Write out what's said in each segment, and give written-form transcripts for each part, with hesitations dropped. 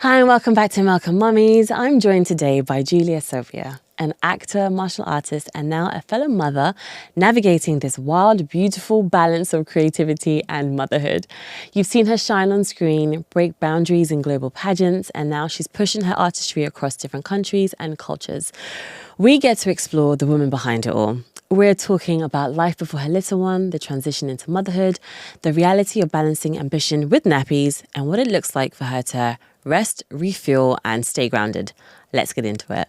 Hi and welcome back to Milk Mummies. I'm joined today by Julia Saubier, an actor, martial artist, and now a fellow mother navigating this wild, beautiful balance of creativity and motherhood. You've seen her shine on screen, break boundaries in global pageants, and now she's pushing her artistry across different countries and cultures. We get to explore the woman behind it all. We're talking about life before her little one, the transition into motherhood, the reality of balancing ambition with nappies, and what it looks like for her to rest, refuel, and stay grounded. Let's get into it.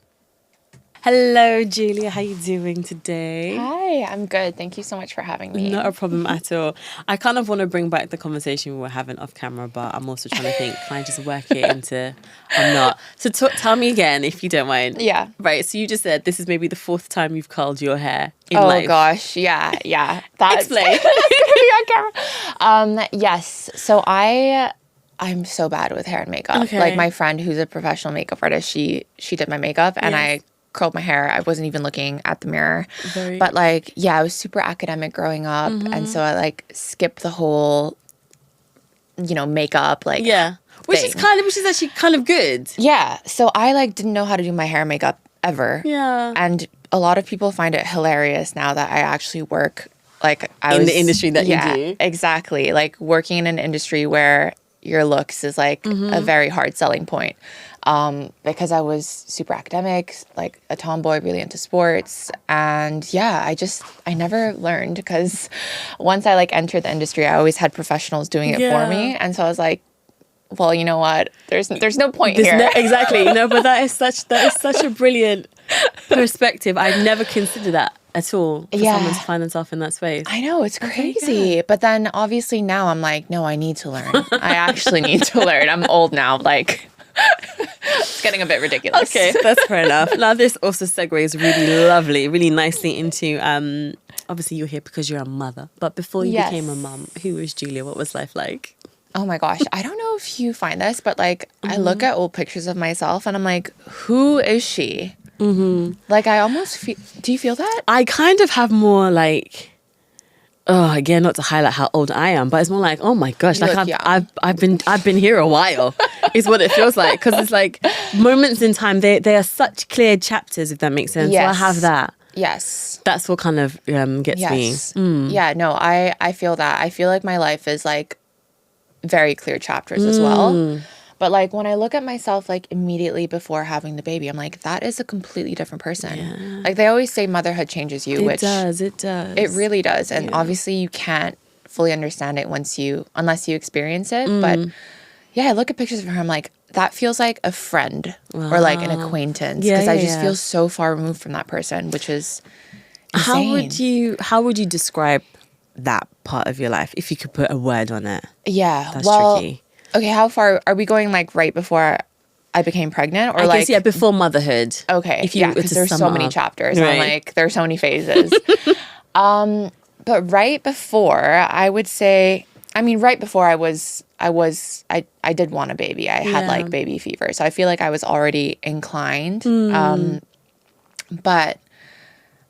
Hello, Julia. How are you doing today? Hi, I'm good. Thank you so much for having me. Not a problem at all. I kind of want to bring back the conversation we were having off camera, but I'm also trying to think, can I just work it into... I'm not. So tell me again, if you don't mind. Yeah. Right, so you just said this is maybe the fourth time you've curled your hair in oh, life. gosh. Yeah. That's Explain. That's gonna be on camera. Yes. So I'm so bad with hair and makeup. Okay. Like my friend who's a professional makeup artist, she did my makeup and I curled my hair. I wasn't even looking at the mirror. But I was super academic growing up. And so I skipped the whole, makeup which is actually kind of good. Yeah. So I didn't know how to do my hair and makeup ever. Yeah. And a lot of people find it hilarious now that I actually work in the industry that you do. Exactly. Working in an industry where your looks is a very hard selling point. Because I was super academic, a tomboy, really into sports. And I never learned because once I entered the industry, I always had professionals doing it for me. And so I was like, well, you know what? There's no point here. Exactly. No, but that is such a brilliant perspective. I've never considered that at all for someone to find themselves in that space. I know, it's crazy. But then obviously now I'm like, no, I need to learn. I actually need to learn. I'm old now. It's getting a bit ridiculous. Okay, that's fair enough. Now this also segues really nicely into obviously you're here because you're a mother. But before you became a mum, who was Julia? What was life like? Oh my gosh. I don't know if you find this, but I look at old pictures of myself and I'm like, who is she? Mm-hmm. I almost feel... Do you feel that? I kind of have more again, not to highlight how old I am, but it's more like, oh my gosh, I've been here a while, is what it feels like. Because it's moments in time, they are such clear chapters, if that makes sense. Yes. So I have that. Yes. That's what kind of gets me. Yeah, no, I feel that. I feel like my life is very clear chapters as well. But when I look at myself immediately before having the baby, I'm like, that is a completely different person. Yeah. They always say motherhood changes you, It does. It really does. And obviously you can't fully understand it unless you experience it. But I look at pictures of her, I'm like, that feels like a friend or an acquaintance. Because I just feel so far removed from that person, which is insane. How would you describe that part of your life if you could put a word on it? Yeah. That's tricky. Okay, how far are we going? Right before I became pregnant, or I guess, before motherhood. Okay, because there's so many chapters. Right. And there's so many phases. But right before, I would say, right before I did want a baby. I had baby fever, so I feel like I was already inclined. But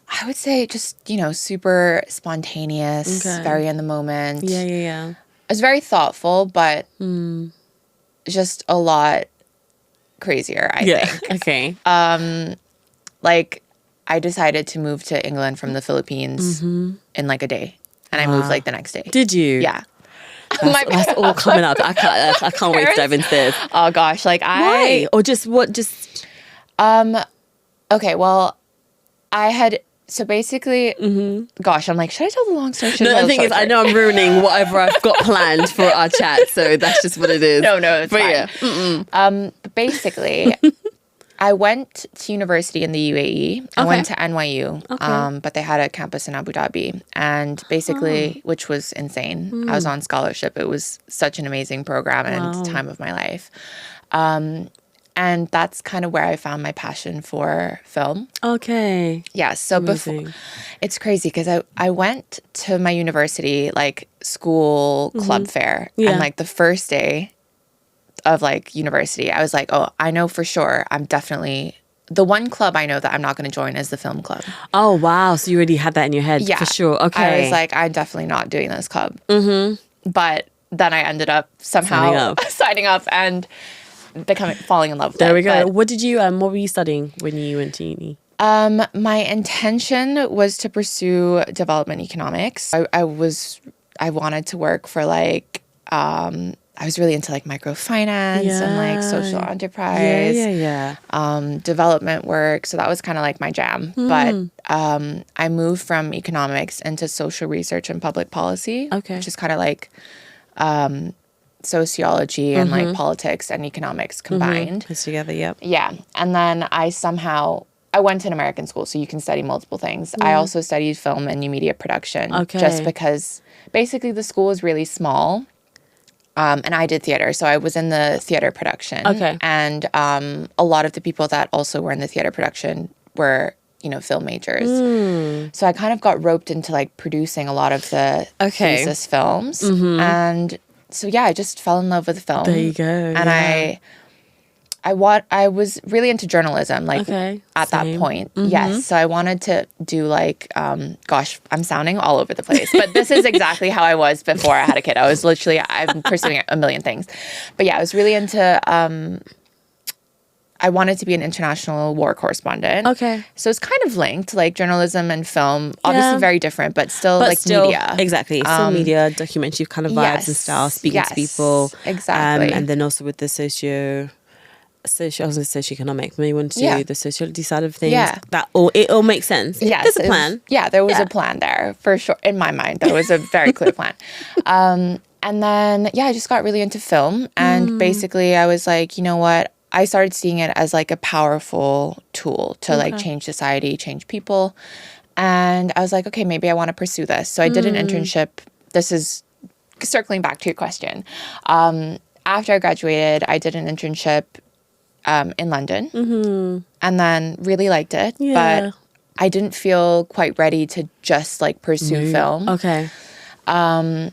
I would say just super spontaneous, very in the moment. Yeah. It was very thoughtful, but just a lot crazier, I think. Okay. I decided to move to England from the Philippines in a day. And I moved the next day. Did you? Yeah. That's all coming up. I can't wait to dive into this. Oh gosh. Why? Or just what? Just... Okay, well, I had... So basically, gosh, I'm should I tell the long story? No, the thing is, I know I'm ruining whatever I've got planned for our chat, so that's just what it is. No, it's fine. But basically, I went to university in the UAE. I went to NYU, but they had a campus in Abu Dhabi, and basically, which was insane. I was on scholarship. It was such an amazing program and time of my life. And that's kind of where I found my passion for film. Okay. Yeah. So before, it's crazy because I went to my university, school club fair. Yeah. And the first day of university, I was like, oh, I know for sure I'm definitely... The one club I know that I'm not going to join is the film club. Oh, wow. So you already had that in your head for sure. Okay. I was like, I'm definitely not doing this club. But then I ended up somehow signing up and... falling in love with There it. we go. But, What were you studying when you went to uni? my intention was to pursue development economics. I wanted to work for like, I was really into like microfinance and like social enterprise, development work. So that was kind of like my jam. But I moved from economics into social research and public policy, which is kind of like sociology and like politics and economics combined. Put together, yep. Yeah. And then I went to an American school, so you can study multiple things. I also studied film and new media production just because basically the school is really small. And I did theater, so I was in the theater production. Okay. And a lot of the people that also were in the theater production were, film majors. So I kind of got roped into like producing a lot of the thesis films. And so, yeah, I just fell in love with film. There you go. And I was really into journalism, like at that point. Yes. So I wanted to do like, gosh, I'm sounding all over the place, but this is exactly how I was before I had a kid. I'm pursuing a million things. But yeah, I was really into, I wanted to be an international war correspondent. Okay. So it's kind of linked, like journalism and film, obviously very different, but still media. Exactly. Still media, documentary kind of vibes and style, speaking to people. Exactly. And then also with the socioeconomic, when you want to do the sociology side of things, it all makes sense. Yes, there's a plan. There was a plan there for sure. In my mind, there was a very clear plan. And then, I just got really into film. And basically, I was like, you know what? I started seeing it as like a powerful tool to like change society, change people. And I was like, okay, maybe I want to pursue this. So I did an internship. This is circling back to your question. After I graduated, I did an internship in London, and then really liked it, but I didn't feel quite ready to just like pursue film. Okay. And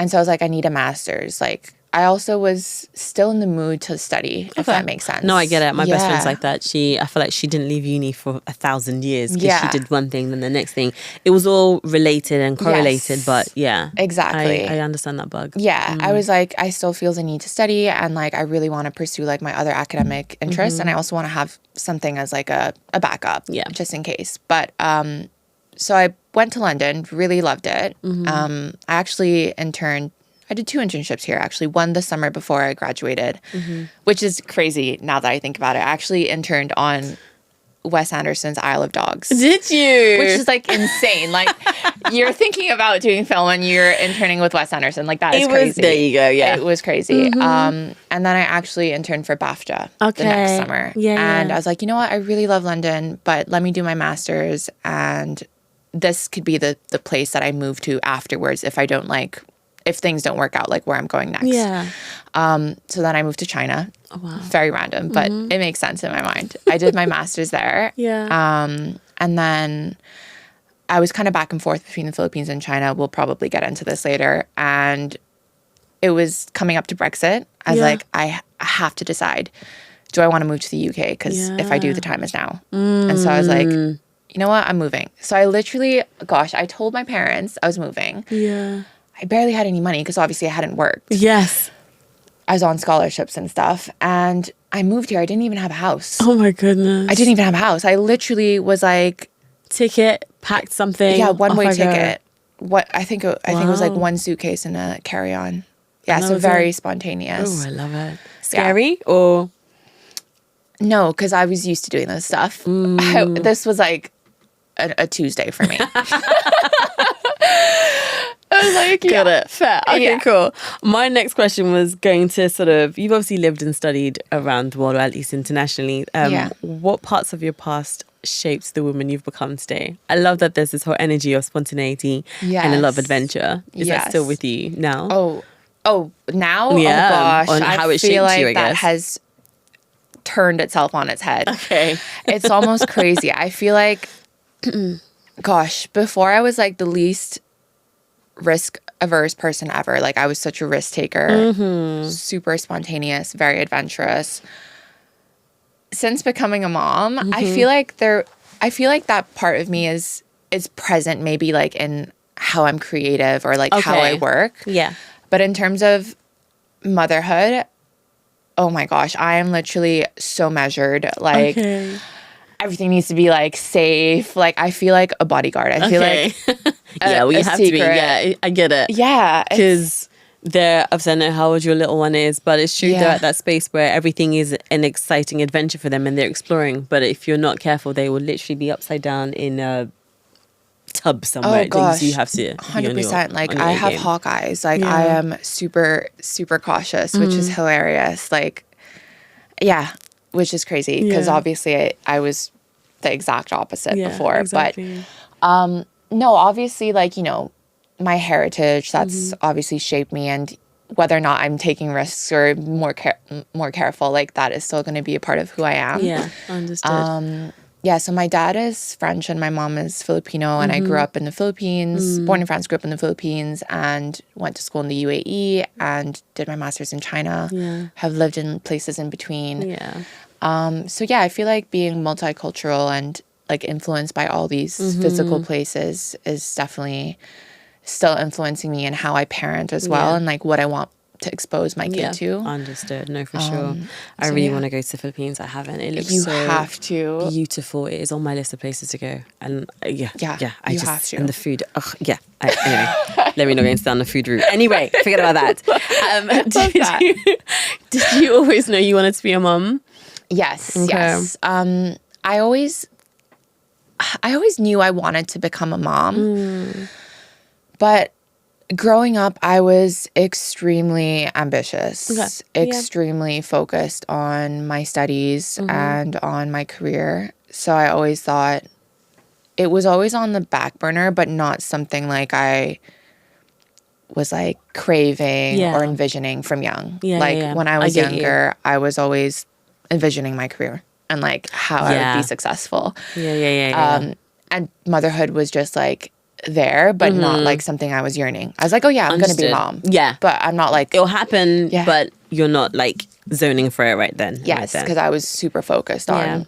so I was like, I need a master's. Like, I also was still in the mood to study, if that makes sense. No, I get it. My best friend's like that. I feel like she didn't leave uni for 1,000 years because she did one thing, then the next thing. It was all related and correlated, but exactly. I understand that bug. Yeah, I was like, I still feel the need to study, and like I really want to pursue like my other academic interests, and I also want to have something as like a backup, just in case. But so I went to London, really loved it. I actually interned. I did 2 internships here, actually. One the summer before I graduated, which is crazy now that I think about it. I actually interned on Wes Anderson's Isle of Dogs. Did you? Which is like insane. Like, you're thinking about doing film and you're interning with Wes Anderson. Like, that is crazy. There you go, yeah. It was crazy. And then I actually interned for BAFTA the next summer. And I was like, you know what? I really love London, but let me do my master's. And this could be the place that I move to afterwards if things don't work out, like where I'm going next. Yeah. So then I moved to China. Oh, wow. Very random, but it makes sense in my mind. I did my master's there. And then I was kind of back and forth between the Philippines and China. We'll probably get into this later. And it was coming up to Brexit. I was like, I have to decide. Do I want to move to the UK? Because if I do, the time is now. And so I was like, you know what? I'm moving. So I literally, I told my parents I was moving. Yeah. I barely had any money because obviously I hadn't worked. Yes. I was on scholarships and stuff. And I moved here. I didn't even have a house. Oh my goodness. I didn't even have a house. I literally was like... Ticket, packed something. Yeah, one-way ticket. I think it was like one suitcase and a carry-on. Yeah, so very spontaneous. Oh, I love it. Scary or... No, because I was used to doing this stuff. This was like a Tuesday for me. I was like, got it. Fair. Okay, cool. My next question was going to you've obviously lived and studied around the world, or at least internationally. What parts of your past shaped the woman you've become today? I love that there's this whole energy of spontaneity and a lot of adventure. Is that still with you now? Oh, now? Yeah. Oh, gosh. On how it feel shaped like you, I guess. That has turned itself on its head. Okay. It's almost crazy. I feel like, gosh, before I was like the least risk averse person ever. Like, I was such a risk taker, super spontaneous, very adventurous. Since becoming a mom, I feel like that part of me is present, maybe like in how I'm creative or like how I work. Yeah. But in terms of motherhood, oh my gosh, I am literally so measured. Like, everything needs to be like safe. Like, I feel like a bodyguard. I feel like yeah, we have to be. Yeah, I get it. Yeah, because obviously I know how old your little one is, but it's true they're at that space where everything is an exciting adventure for them and they're exploring. But if you're not careful, they will literally be upside down in a tub somewhere. Oh gosh, so you have to 100%. Like, I have hawk eyes. Like, I am super, super cautious, which is hilarious. Like, yeah, which is crazy because obviously I was the exact opposite before. Exactly. But no, obviously, like, you know, my heritage, that's obviously shaped me, and whether or not I'm taking risks or more careful, like, that is still going to be a part of who I am. Yeah, understood. Yeah, so my dad is French and my mom is Filipino, and I grew up in the Philippines, born in France, grew up in the Philippines, and went to school in the UAE and did my master's in China. Have lived in places in between. So yeah, I feel like being multicultural and like influenced by all these physical places is definitely still influencing me in how I parent as well, and like what I want to expose my kid to. Understood. No, for sure. I really want to go to the Philippines. I haven't. It looks so have to. Beautiful. It is on my list of places to go. And I have to. And the food. Anyway, let me not go into down the food route. Anyway, forget about that. Did you always know you wanted to be a mom? Yes. Okay. Yes. I always knew I wanted to become a mom, but growing up, I was extremely ambitious, extremely focused on my studies and on my career. So I always thought it was always on the back burner, but not something like I was like craving or envisioning from young. When I was younger, I was always envisioning my career and like how I would be successful. And motherhood was just like there, but not like something I was yearning. I was like, oh yeah, I'm gonna be a mom. Yeah, but I'm not like it'll happen. But you're not like zoning for it right then. Yes, because I was super focused on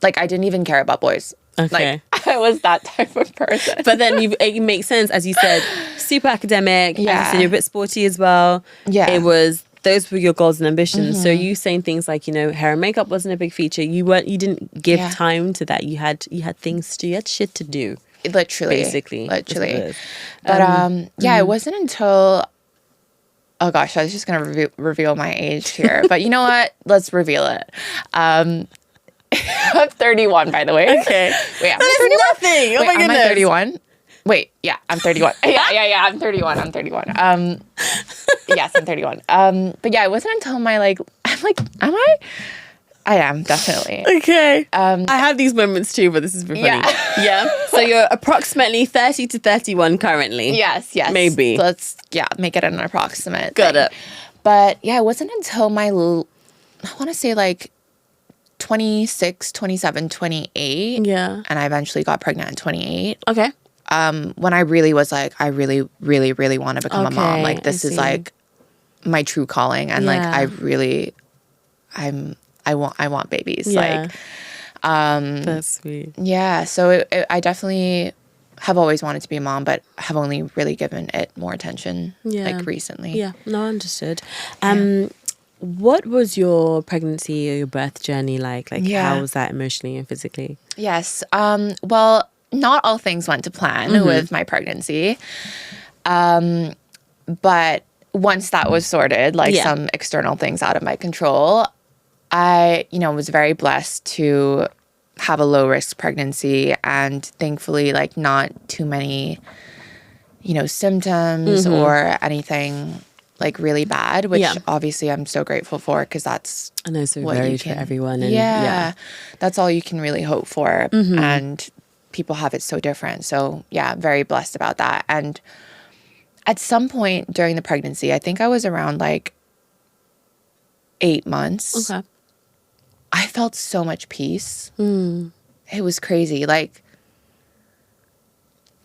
like I didn't even care about boys. Like I was that type of person. But then it makes sense, as you said, super academic. Yeah, as you said, you're a bit sporty as well. Yeah, those were your goals and ambitions. So you saying things like, you know, hair and makeup wasn't a big feature. You didn't give time to that. You had things to do. You had shit to do. Literally. Basically. But it wasn't until, oh gosh, I was just going to reveal my age here. But you know what? Let's reveal it. I'm 31, by the way. Okay. Wait, am I 31? Nothing. Oh my goodness. Am I 31? Wait, yeah, I'm 31. Yeah, I'm 31. Yes, I'm 31. But yeah, it wasn't until my I'm like, am I? I am, definitely. Okay. I have these moments too, but this is pretty funny. Yeah. So you're approximately 30 to 31 currently. Yes. Maybe. Let's, make it an approximate Got it. But yeah, it wasn't until I want to say like 26, 27, 28. Yeah. And I eventually got pregnant at 28. Okay. When I really was like, I really, really, really want to become a mom. Like, this is like my true calling. And like, I want babies. Yeah. That's sweet. Yeah. So I definitely have always wanted to be a mom, but have only really given it more attention like recently. Yeah. No, understood. What was your pregnancy or your birth journey like? Like, how was that emotionally and physically? Yes. Well, not all things went to plan with my pregnancy. But once that was sorted, like some external things out of my control, I, was very blessed to have a low risk pregnancy and thankfully like not too many, symptoms or anything like really bad, which obviously I'm so grateful for because that's I know so varied for everyone. And that's all you can really hope for. And people have it so different. So yeah, very blessed about that. And at some point during the pregnancy, I think I was around like 8 months. Okay. I felt so much peace. It was crazy. Like,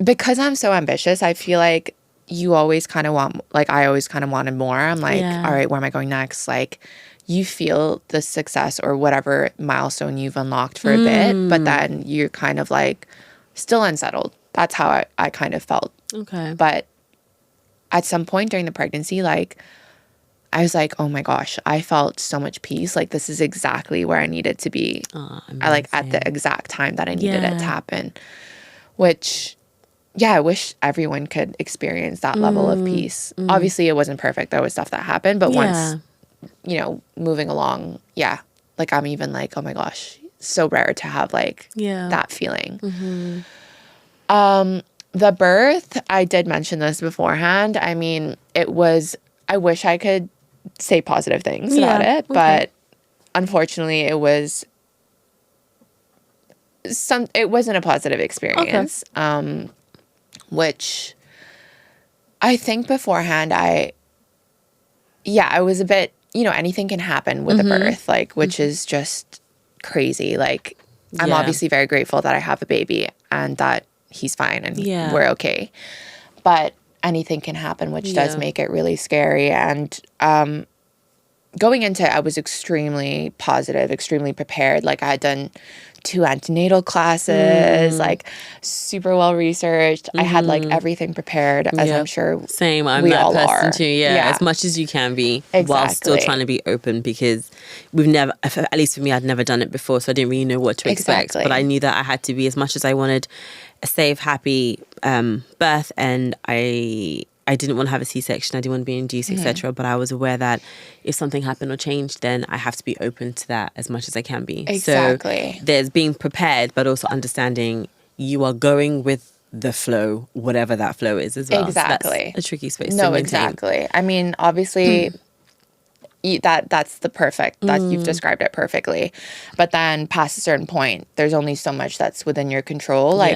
because I'm so ambitious, I feel like you always kind of want, like, I always kind of wanted more. I'm like, all right, where am I going next? Like, you feel the success or whatever milestone you've unlocked for a bit, but then you're kind of like still unsettled. That's how I kind of felt. Okay. But at some point during the pregnancy, like, I was like, oh my gosh, I felt so much peace. Like, this is exactly where I needed to be. I like at the exact time that I needed it to happen, which, yeah, I wish everyone could experience that level of peace. Obviously, it wasn't perfect. There was stuff that happened. But once, you know, moving along, like I'm even like, oh my gosh, so rare to have like that feeling. The birth, I did mention this beforehand. I mean, I wish I could say positive things about it, but unfortunately it wasn't a positive experience. Which I think beforehand I was a bit, you know, anything can happen with a birth, like, which is just crazy. Like, I'm obviously very grateful that I have a baby and that he's fine and we're okay. But anything can happen, which does make it really scary. And going into it, I was extremely positive, extremely prepared. Like, I had done 2 antenatal classes, like super well researched. I had like everything prepared, as I'm sure same. I'm we that all person are. too. Yeah, as much as you can be, while still trying to be open, because we've never, at least for me, I'd never done it before, so I didn't really know what to expect. But I knew that I had to be, as much as I wanted a safe, happy birth, and I didn't want to have a C-section, I didn't want to be induced, etc. But I was aware that if something happened or changed, then I have to be open to that as much as I can be. Exactly. So there's being prepared, but also understanding you are going with the flow, whatever that flow is as well. Exactly. So that's a tricky space to No, maintain. exactly. I mean, obviously, that's the perfect, that you've described it perfectly. But then past a certain point, there's only so much that's within your control. Like,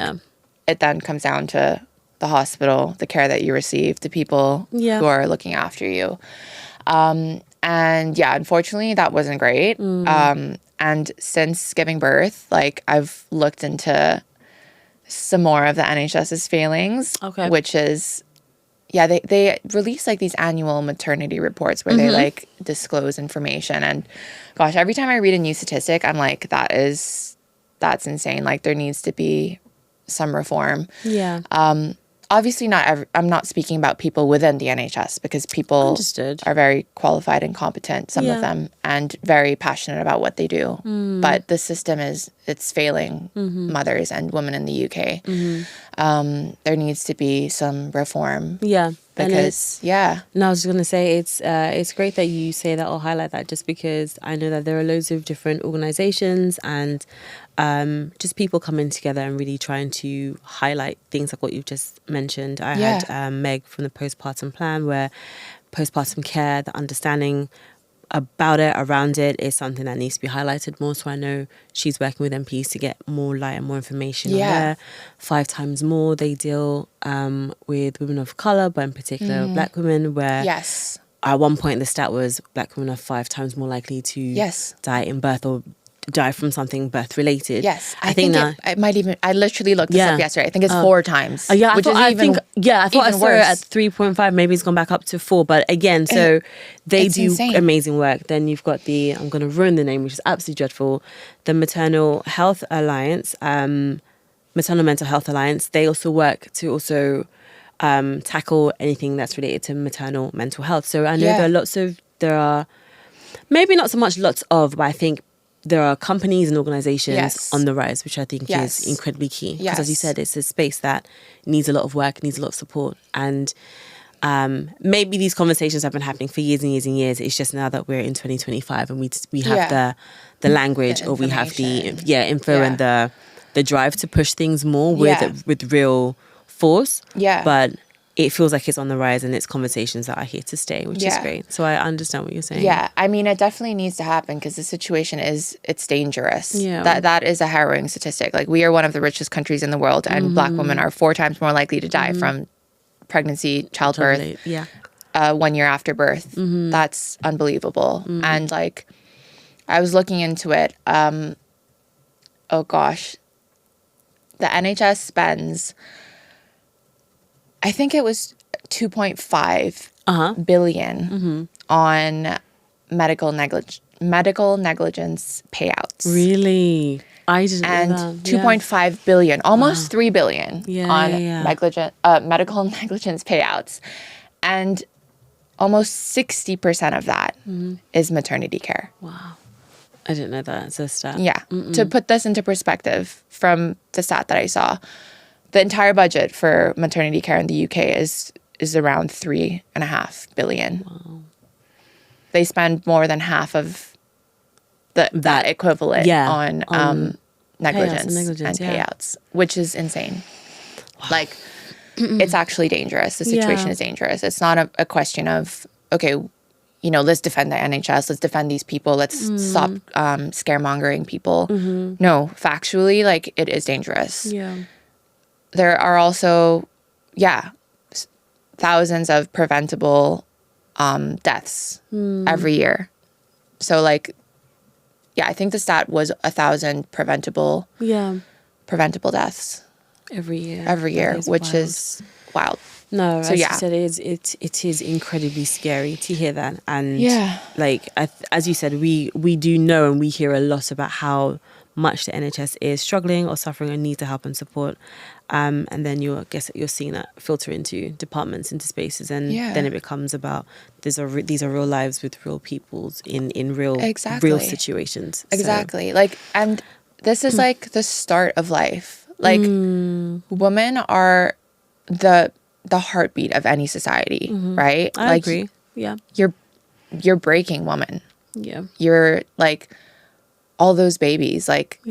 it then comes down to the hospital, the care that you receive, the people who are looking after you. And unfortunately, that wasn't great. And since giving birth, like, I've looked into some more of the NHS's failings, which is, they release like these annual maternity reports where they like disclose information. And gosh, every time I read a new statistic, I'm like, that's insane. Like, there needs to be some reform. Obviously I'm not speaking about people within the NHS, because people are very qualified and competent, some of them, and very passionate about what they do. But the system it's failing mothers and women in the UK. There needs to be some reform. Because No, I was just gonna say it's great that you say that or highlight that, just because I know that there are loads of different organizations and just people coming together and really trying to highlight things like what you've just mentioned. I had Meg from the postpartum plan, where postpartum care, the understanding about it, around it, is something that needs to be highlighted more. So I know she's working with MPs to get more light and more information on there. 5 times more they deal with women of colour, but in particular Black women, where at one point the stat was Black women are 5 times more likely to die in birth or die from something birth related. I think it might even, I literally looked this up yesterday. I think it's 4 times. I thought I saw it at 3.5. Maybe it's gone back up to 4. But again, so they do insane, amazing work. Then you've got I'm going to ruin the name, which is absolutely dreadful, the Maternal Health Alliance, Maternal Mental Health Alliance. They also work to also tackle anything that's related to maternal mental health. So I know there are maybe not so much lots of, but I think there are companies and organizations on the rise, which I think is incredibly key. Because as you said, it's a space that needs a lot of work, needs a lot of support. And maybe these conversations have been happening for years and years and years. It's just now that we're in 2025 and we have the language, or we have the info and the drive to push things more with real force. But it feels like it's on the rise, and it's conversations that are here to stay, which is great. So I understand what you're saying. Yeah, I mean, it definitely needs to happen, because the situation it's dangerous. That is a harrowing statistic. Like, we are one of the richest countries in the world, and Black women are 4 times more likely to die from pregnancy, childbirth, 1 year after birth. That's unbelievable. And like, I was looking into it. Oh gosh, the NHS spends, I think it was 2.5 billion on medical negligence payouts. Really? I didn't know that. 2.5 billion, almost 3 billion on medical negligence payouts. And almost 60% of that is maternity care. Wow. I didn't know that. It's a stat. Yeah. To put this into perspective from the stat that I saw, the entire budget for maternity care in the UK is around 3.5 billion. Wow. They spend more than half of that equivalent on negligence and payouts, which is insane. Wow. Like, it's actually dangerous. The situation is dangerous. It's not a question of, okay, you know, let's defend the NHS, let's defend these people, let's stop scaremongering people. No, factually, like, it is dangerous. Yeah. There are also, thousands of preventable deaths every year. So, like, I think the stat was 1,000 preventable deaths every year, which is wild. No, as you said, it is incredibly scary to hear that. And like, as you said, we do know and we hear a lot about how much the NHS is struggling or suffering and needs the help and support. And then you're seeing that filter into departments, into spaces, and then it becomes about these are real lives with real peoples in real real situations. Exactly. So. Like, and this is like the start of life. Like, women are the heartbeat of any society, right? I agree. Yeah. You're breaking woman. Yeah. You're like all those babies, like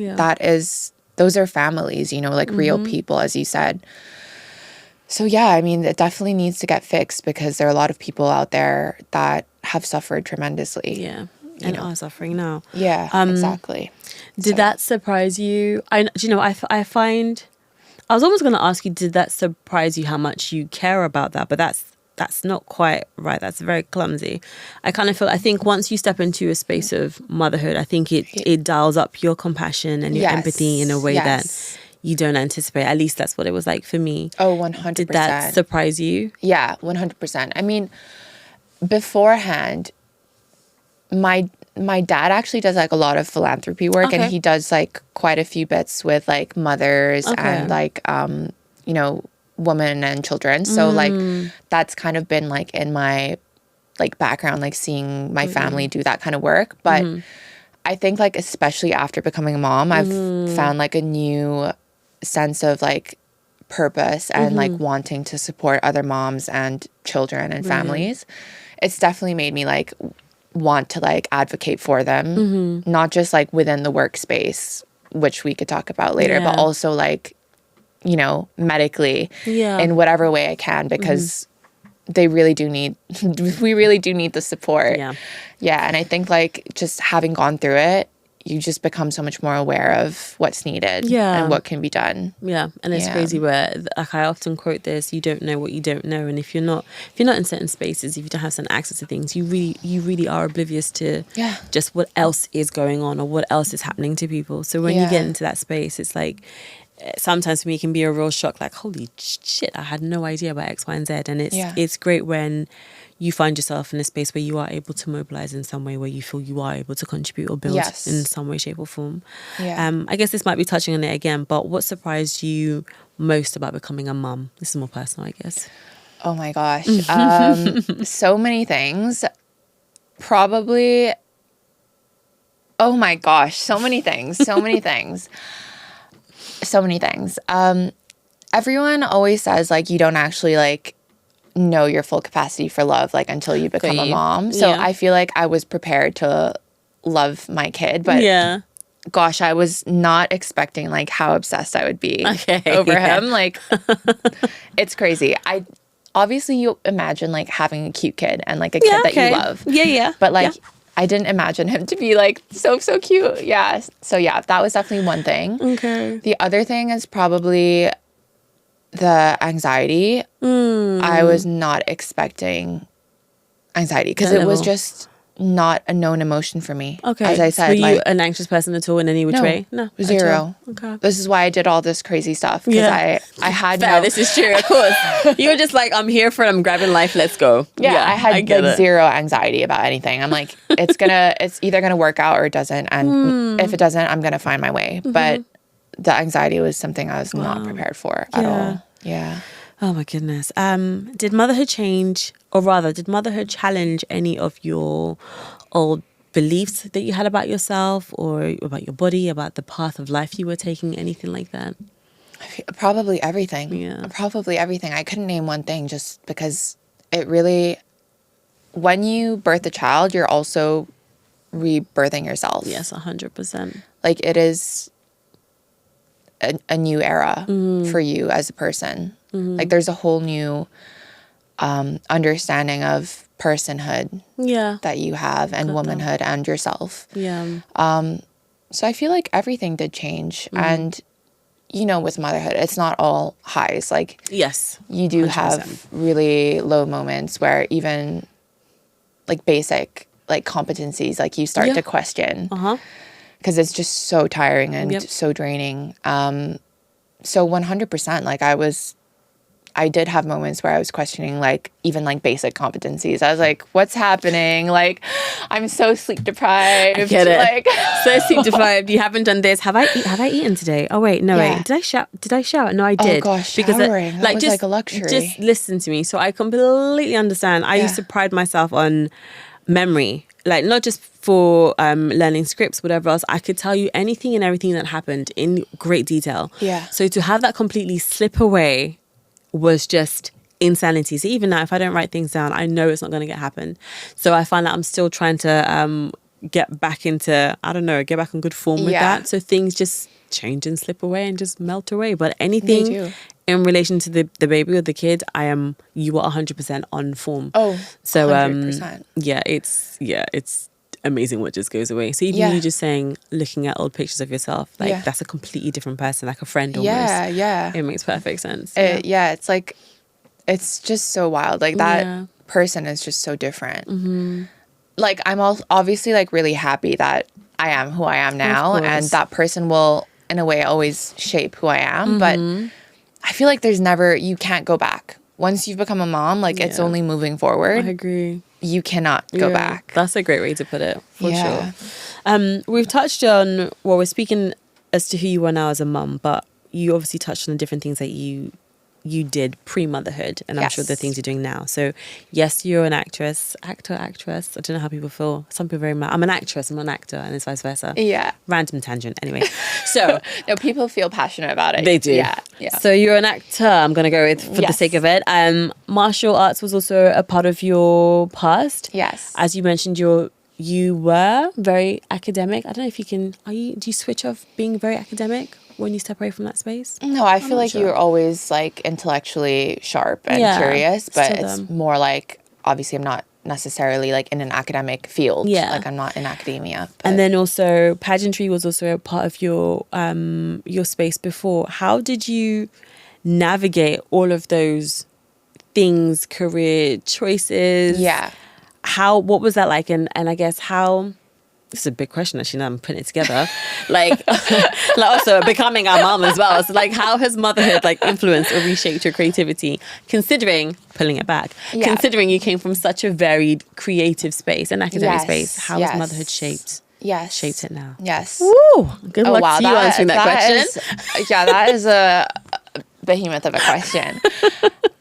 those are families, you know, like real people, as you said. So I mean, it definitely needs to get fixed because there are a lot of people out there that have suffered tremendously. Yeah. And are suffering now. Yeah, exactly. Did that surprise you? I find I was almost going to ask you, did that surprise you how much you care about that? But that's not quite right. That's very clumsy. I think once you step into a space of motherhood, I think it dials up your compassion and your empathy in a way that you don't anticipate. At least that's what it was like for me. Oh, 100%. Did that surprise you? Yeah, 100%. I mean, beforehand, my dad actually does like a lot of philanthropy work, and he does like quite a few bits with like mothers and like you know, women and children. So like that's kind of been like in my like background, like seeing my family do that kind of work. But I think like especially after becoming a mom, I've found like a new sense of like purpose and like wanting to support other moms and children and families. It's definitely made me like want to like advocate for them, not just like within the workspace, which we could talk about later, but also like, you know, medically in whatever way I can, because they really do need, we really do need the support. Yeah. And I think like just having gone through it, you just become so much more aware of what's needed and what can be done. Yeah. And it's crazy where, like, I often quote this, you don't know what you don't know. And if you're not in certain spaces, if you don't have certain access to things, you really are oblivious to just what else is going on or what else is happening to people. So when you get into that space, it's like, sometimes for me it can be a real shock, like, holy shit, I had no idea about X, Y, and Z. And it's great when you find yourself in a space where you are able to mobilize in some way, where you feel you are able to contribute or build in some way, shape or form. I guess this might be touching on it again, but what surprised you most about becoming a mum? This is more personal, I guess. Oh my gosh. So many things. Probably, oh my gosh, so many things. Everyone always says like you don't actually like know your full capacity for love like until you become a mom. So I feel like I was prepared to love my kid, but gosh, I was not expecting like how obsessed I would be over him. Like, it's crazy. Obviously you imagine like having a cute kid and like a kid that you love. But like I didn't imagine him to be like so cute. Yeah. So that was definitely one thing. The other thing is probably the anxiety. I was not expecting anxiety because it was just not a known emotion for me. As I said, were you an anxious person at all in any which way? No, zero. This is why I did all this crazy stuff, because I had this is true, of course. You were just like, I'm here for it, I'm grabbing life, let's go. I had like zero anxiety about anything. I'm like, it's either gonna work out or it doesn't, and if it doesn't, I'm gonna find my way. But the anxiety was something I was not prepared for at all. Oh my goodness. Did motherhood change, or rather, did motherhood challenge any of your old beliefs that you had about yourself or about your body, about the path of life you were taking, anything like that? Probably everything. Yeah. Probably everything. I couldn't name one thing just because it really, when you birth a child, you're also rebirthing yourself. Yes, 100%. Like it is a new era for you as a person. Like there's a whole new understanding of personhood that you have and womanhood and yourself. Yeah. So I feel like everything did change. And, you know, with motherhood, it's not all highs. Like, Yes. you do 100%. have really low moments where even like basic like competencies, like you start to question because it's just so tiring and so draining. So 100%, like I did have moments where I was questioning like even like basic competencies. I was like, what's happening? Like, I'm so sleep deprived. I get it. Like, so sleep deprived. You haven't done this. Have I eaten today? Oh wait, no wait. Did I shower? No, I did. Oh gosh, showering. That was like a luxury. Just listen to me. So I completely understand. I used to pride myself on memory, like not just for learning scripts, whatever else. I could tell you anything and everything that happened in great detail. Yeah. So to have that completely slip away was just insanity. So even now, if I don't write things down, I know it's not going to happen. So I find that I'm still trying to get back into, I don't know, get back on good form with that. So things just change and slip away and just melt away. But anything in relation to the baby or the kid, you are 100% on form. Oh, so 100%. It's amazing what just goes away. So even you just saying, looking at old pictures of yourself, like that's a completely different person, like a friend almost. Yeah. It makes perfect sense. It's like, it's just so wild. Like that person is just so different. Like I'm obviously like really happy that I am who I am now, and that person will in a way always shape who I am. But I feel like you can't go back. Once you've become a mom, like it's only moving forward. I agree. You cannot go back. That's a great way to put it, for sure. We've touched on, we're speaking as to who you are now as a mum, but you obviously touched on the different things that you did pre-motherhood, and I'm sure the things you're doing now. So yes, you're an actor, actress. I don't know how people feel. Some people are very mad. I'm an actress, I'm not an actor, and it's vice versa. Yeah. Random tangent. Anyway, so. No, people feel passionate about it. They do. Yeah. So you're an actor, I'm going to go with, for the sake of it. Martial arts was also a part of your past. Yes. As you mentioned, you were very academic. I don't know if you can, do you switch off being very academic when you step away from that space? No, I feel like you're always like intellectually sharp and curious, but it's more like, obviously I'm not necessarily like in an academic field. Like I'm not in academia. But. And then also pageantry was also a part of your space before. How did you navigate all of those things, career choices? Yeah. What was that like? And I guess this is a big question actually, now I'm putting it together. like also becoming a mom as well. So like, how has motherhood like influenced or reshaped your creativity, considering, pulling it back, considering you came from such a varied creative space and academic space? How has motherhood shaped it now? Yes. Woo! Good luck to you answering that question. That is a behemoth of a question.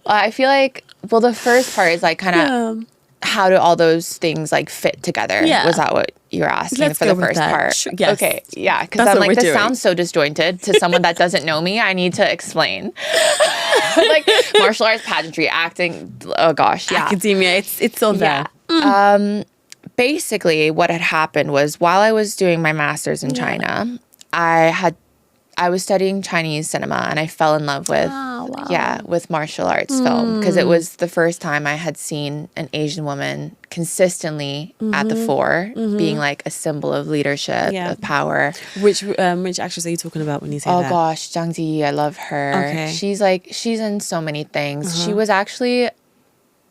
I feel like, well, the first part is like kind of how do all those things like fit together? Yeah. Was that what you were asking for the first part? Yes. Okay. Yeah. Because I'm like, this sounds so disjointed to someone that doesn't know me. I need to explain. Like martial arts, pageantry, acting. Oh gosh. Yeah. Academia. It's all there. Basically what had happened was while I was doing my master's in China, I was studying Chinese cinema, and I fell in love with with martial arts film, because it was the first time I had seen an Asian woman consistently at the fore, being like a symbol of leadership, of power. Which actress are you talking about when you say that? Oh gosh, Zhang Ziyi, I love her. Okay. She's in so many things. She was actually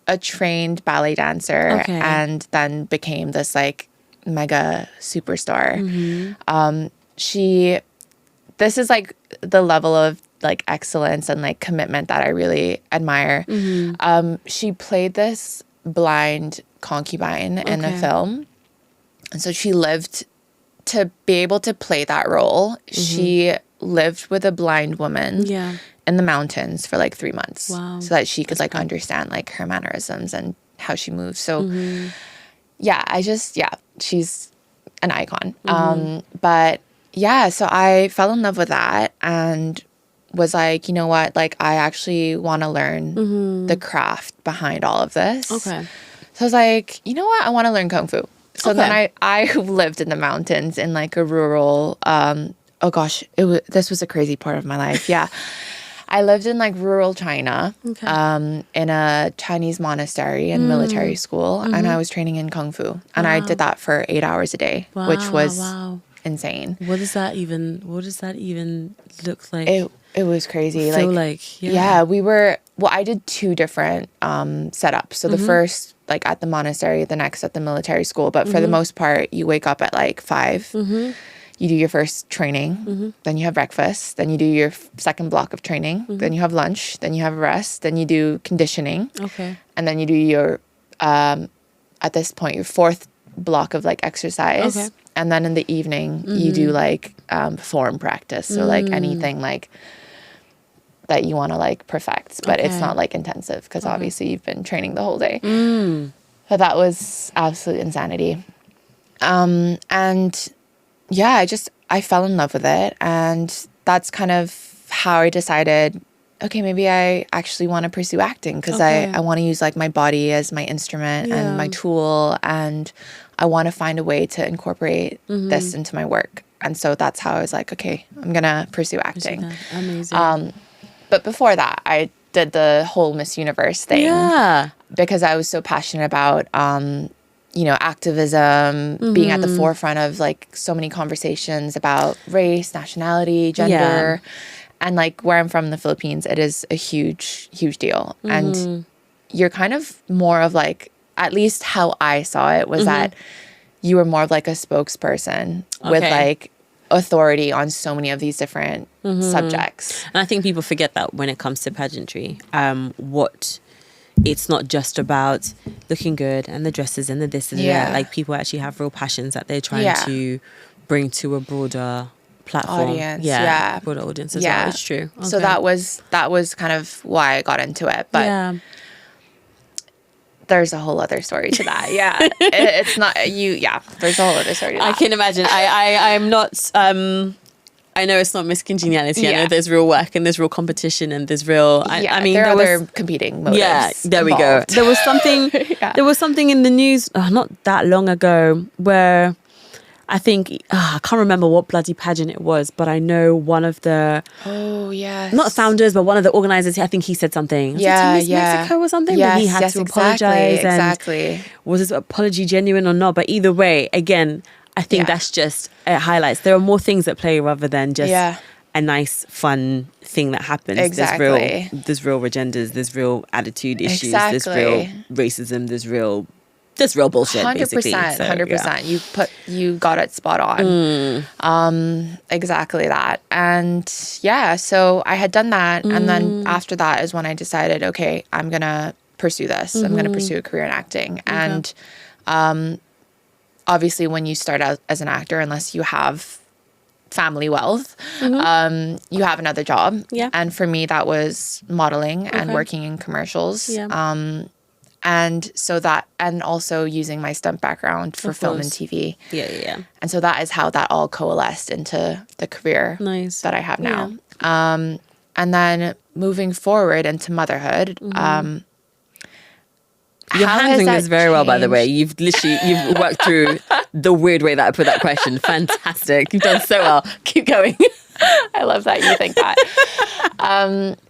a trained ballet dancer and then became this like mega superstar. This is like the level of like excellence and like commitment that I really admire. She played this blind concubine in a film. And so she lived to be able to play that role. She lived with a blind woman in the mountains for like 3 months. Wow. So that she could like understand like her mannerisms and how she moves. So yeah, she's an icon. But yeah, so I fell in love with that and was like, you know what, like I actually want to learn the craft behind all of this. Okay. So I was like, you know what, I want to learn Kung Fu. So then I lived in the mountains in like a rural, oh gosh, this was a crazy part of my life. Yeah. I lived in like rural China, in a Chinese monastery and military school, and I was training in Kung Fu. And I did that for 8 hours a day, which was insane. What does that even look like? It was crazy. I did 2 different setups. So the first like at the monastery, the next at the military school. But for the most part, you wake up at like 5. You do your first training, then you have breakfast, then you do your second block of training, then you have lunch, then you have rest, then you do conditioning. Okay. And then you do your, at this point, your 4th block of like exercise. Okay. And then in the evening, you do like form practice. So like anything like that you want to like perfect, but it's not like intensive because obviously you've been training the whole day. But that was absolute insanity. And yeah, I fell in love with it. And that's kind of how I decided, okay, maybe I actually want to pursue acting because I want to use like my body as my instrument and my tool. And I want to find a way to incorporate this into my work. And so that's how I was like, okay, I'm going to pursue acting. Amazing. But before that, I did the whole Miss Universe thing. Yeah. Because I was so passionate about activism, being at the forefront of like so many conversations about race, nationality, gender. And like where I'm from in the Philippines, it is a huge, huge deal. And you're kind of more of like, at least how I saw it was that you were more of like a spokesperson with like authority on so many of these different subjects. And I think people forget that when it comes to pageantry, it's not just about looking good and the dresses and the this and that. Like people actually have real passions that they're trying to bring to a broader platform. Audience. Broader audience as well. It's true. Okay. So that was kind of why I got into it. But there's a whole other story to that. It's not you. Yeah, there's a whole other story to that. I can imagine. I'm not. I know it's not Miss Congeniality. I know there's real work and there's real competition and there's real. I mean, there are other competing motives. Yeah, there we go. There was something. There was something in the news not that long ago where I think I can't remember what bloody pageant it was, but I know one of the not founders, but one of the organizers. I think he said something. Was it Miss Mexico or something? Yes, but he had to apologize. Exactly. Was his apology genuine or not? But either way, again, I think that's just, it highlights there are more things at play rather than just a nice, fun thing that happens. Exactly. There's real agendas, there's real attitude issues, there's real racism, there's real bullshit. 100%, basically. 100%. You got it spot on. Exactly that. And so I had done that, and then after that is when I decided, okay, I'm gonna pursue this. I'm gonna pursue a career in acting, and obviously when you start out as an actor, unless you have family wealth, you have another job. And for me, that was modeling and working in commercials. And so that, and also using my stunt background for film and TV. And so that is how that all coalesced into the career that I have now. And then moving forward into motherhood, you're handling this very well, by the way. You've worked through the weird way that I put that question. Fantastic. You've done so well. Keep going. I love that you think that.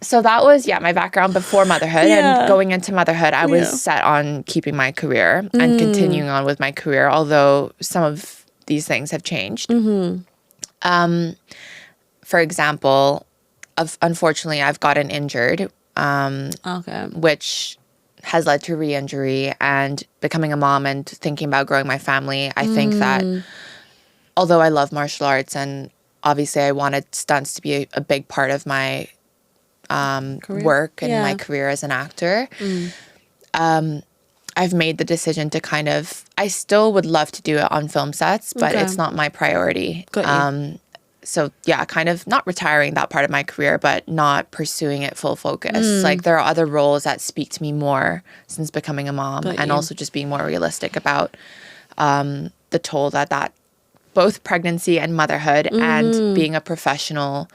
So that was, my background before motherhood. And going into motherhood, I was set on keeping my career and continuing on with my career, although some of these things have changed. For example, unfortunately, I've gotten injured, which has led to re-injury and becoming a mom and thinking about growing my family. I think that although I love martial arts and obviously I wanted stunts to be a big part of my work and my career as an actor, I've made the decision to kind of, I still would love to do it on film sets, but it's not my priority. so yeah, kind of not retiring that part of my career, but not pursuing it full focus. Like there are other roles that speak to me more since becoming a mom, and also just being more realistic about the toll that both pregnancy and motherhood and being a professional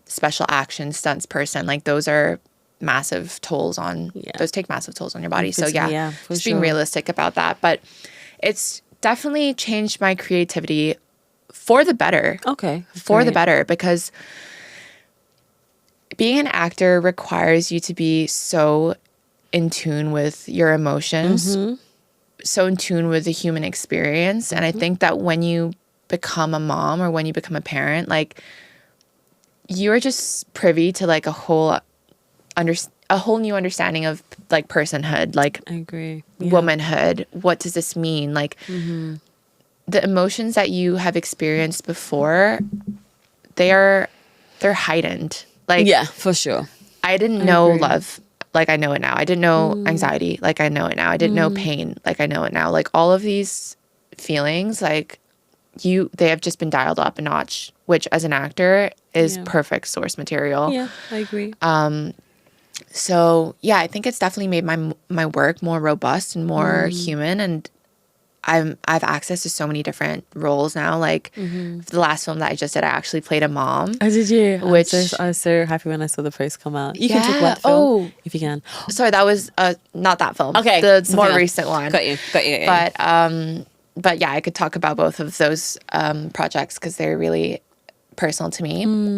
special action stunts person, like those are massive tolls on those take massive tolls on your body. So just being realistic about that. But it's definitely changed my creativity for the better. Okay. For the better, because being an actor requires you to be so in tune with your emotions, so in tune with the human experience. And I think that when you become a mom or when you become a parent, like you're just privy to like a whole new understanding of like personhood, like I agree. Womanhood. What does this mean? Like the emotions that you have experienced before, they're heightened. Like Yeah, for sure. I didn't know love like I know it now. I didn't know anxiety like I know it now. I didn't know pain like I know it now. Like all of these feelings, like they have just been dialed up a notch, which as an actor is perfect source material. Yeah, I agree. So yeah, I think it's definitely made my work more robust and more human, and I've access to so many different roles now. Like the last film that I just did, I actually played a mom. Oh, did you? Which I was so happy when I saw the post come out. You can talk about the film if you can. Sorry, that was not that film. Okay, the more recent one. Got you. But yeah, I could talk about both of those projects because they're really personal to me.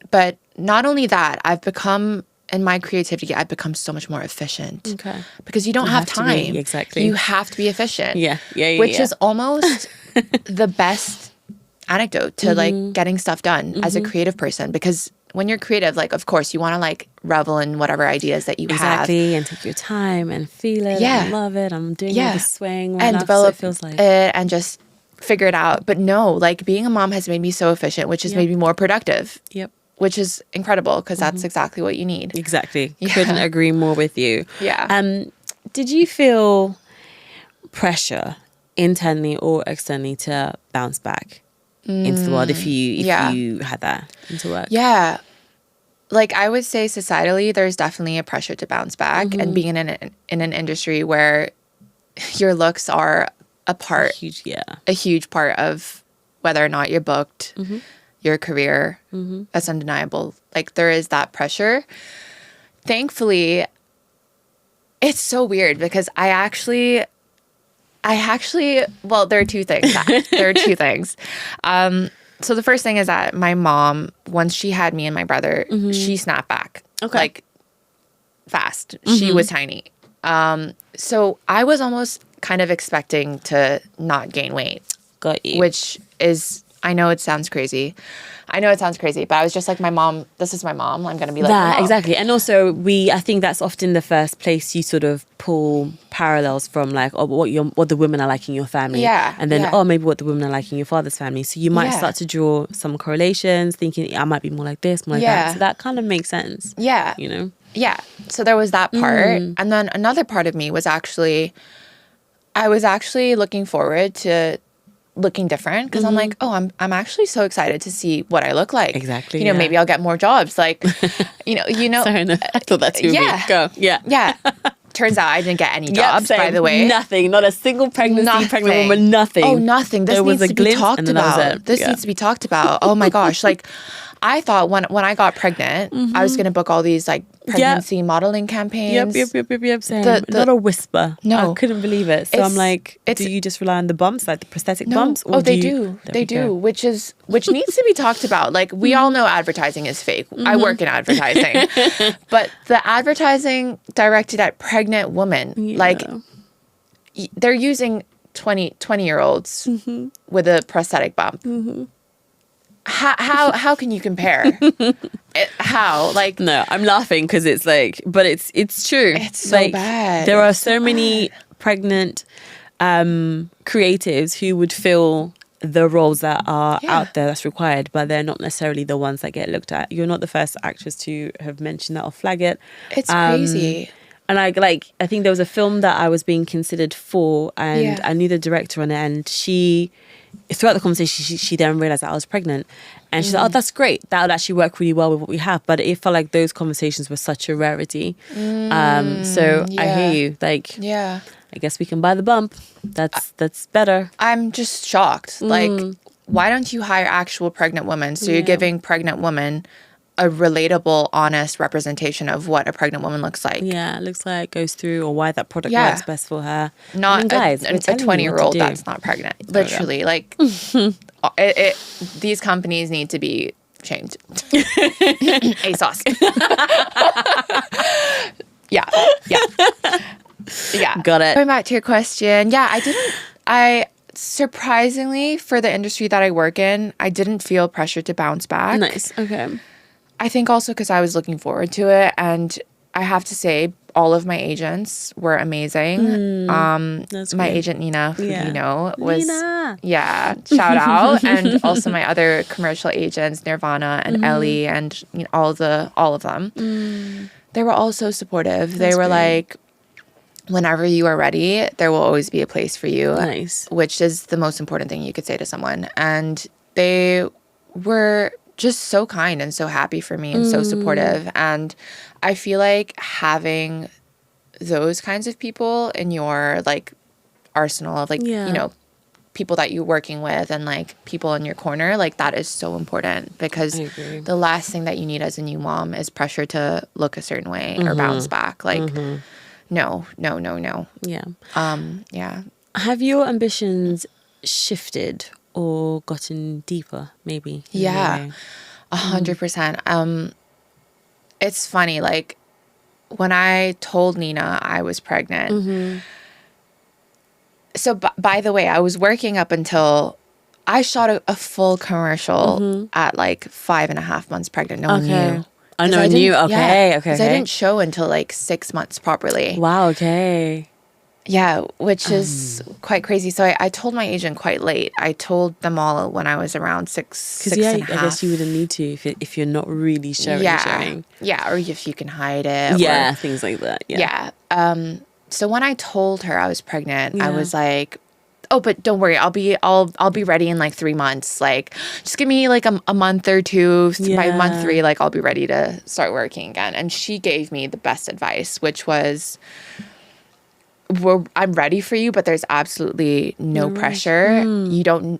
But not only that, in my creativity, I've become so much more efficient. Okay. Because you don't have time. Exactly. You have to be efficient. Yeah. Which is almost the best anecdote to like getting stuff done as a creative person. Because when you're creative, like of course you want to like revel in whatever ideas that you have. Exactly. And take your time and feel it and love it. I'm doing all the swing and now, develop so it feels like it and just figure it out. But no, like being a mom has made me so efficient, which has made me more productive. Yep. Which is incredible because that's exactly what you need. Exactly. Couldn't agree more with you. Yeah. Did you feel pressure internally or externally to bounce back into the world if you had that into work? Yeah. Like I would say societally, there's definitely a pressure to bounce back, and being in an industry where your looks are a huge part of whether or not you're booked. Your career, that's undeniable. Like there is that pressure. Thankfully, it's so weird because I actually, well, there are two things. So the first thing is that my mom, once she had me and my brother, she snapped back. Okay. Like fast. She was tiny. So I was almost kind of expecting to not gain weight. Got you. Which is, I know it sounds crazy, but I was just like, my mom, this is my mom. I'm going to be like that. Exactly. And also I think that's often the first place you sort of pull parallels from, like, what the women are like in your family. Yeah. And then, maybe what the women are like in your father's family. So you might start to draw some correlations, thinking I might be more like this, more like that. So that kind of makes sense. Yeah. You know? Yeah. So there was that part. And then another part of me was I was actually looking forward to looking different because I'm like, I'm actually so excited to see what I look like. Exactly. You know, maybe I'll get more jobs. Like, you know. Sorry, no, I thought that's who me. Go. Yeah. Yeah. Turns out I didn't get any jobs, by the way. Nothing. Not a single pregnant woman, nothing. Oh, nothing. This needs to be talked about. This needs to be talked about. Oh my gosh. Like, I thought when I got pregnant, I was going to book all these like pregnancy modeling campaigns. Yep. Same. Not a whisper. No. I couldn't believe it. So I'm like, do you just rely on the bumps, like the prosthetic bumps? Or they do. They do, which needs to be talked about. Like we all know advertising is fake. I work in advertising. But the advertising directed at pregnant women, like they're using 20-year-olds with a prosthetic bump. How can you compare? How? Like, no, I'm laughing because it's like, but it's true. It's so like, bad. There are so many pregnant creatives who would fill the roles that are out there that's required, but they're not necessarily the ones that get looked at. You're not the first actress to have mentioned that or flag it. It's crazy. And I think there was a film that I was being considered for, and Yeah. I knew the director on it, and she, throughout the conversation, she then realized that I was pregnant, and she's like, "Oh, that's great. That would actually work really well with what we have." But it felt like those conversations were such a rarity. So I hear you. Like, Yeah. I guess we can buy the bump. That's better. I'm just shocked. Like, why don't you hire actual pregnant women? So you're giving pregnant women a relatable, honest representation of what a pregnant woman looks like. Yeah, it looks like goes through, or why that product Yeah. works best for her. Not I mean, guys, we're a telling you what to 20-year-old do. that's not pregnant. Literally, like, these companies need to be shamed. ASOS. Yeah. Got it. Going back to your question, I surprisingly, for the industry that I work in, I didn't feel pressure to bounce back. Nice. Okay. I think also because I was looking forward to it, and I have to say, all of my agents were amazing. That's My great. agent Nina, who Yeah. you know, was Nina. shout out, and also my other commercial agents, Nirvana and Ellie, and all of them. They were all so supportive. They were great. like, whenever you are ready, there will always be a place for you. Nice. Which is the most important thing you could say to someone. And they were just so kind and so happy for me and so supportive. And I feel like having those kinds of people in your like arsenal of like, people that you're working with and like people in your corner, like that is so important, because I agree. the last thing that you need as a new mom is pressure to look a certain way or bounce back. Like, no. Yeah. Yeah. Have your ambitions shifted or gotten deeper, maybe? in a Yeah. way? 100%. It's funny, like when I told Nina I was pregnant. So by the way, I was working up until I shot a full commercial at like 5.5 months pregnant. No one knew. I know, I knew. Okay, okay. Because I didn't show until like 6 months properly. Wow, okay. Yeah, which is quite crazy. So I told my agent quite late. I told them all when I was around six and a half. I guess you wouldn't need to if you're not really showing. Yeah, or if you can hide it. Yeah, or, things like that. Yeah. So when I told her I was pregnant, I was like, "Oh, but don't worry, I'll be ready in like 3 months. Like, just give me like a month or two. By month 3, like I'll be ready to start working again." And she gave me the best advice, which was, I'm ready for you, but there's absolutely no pressure.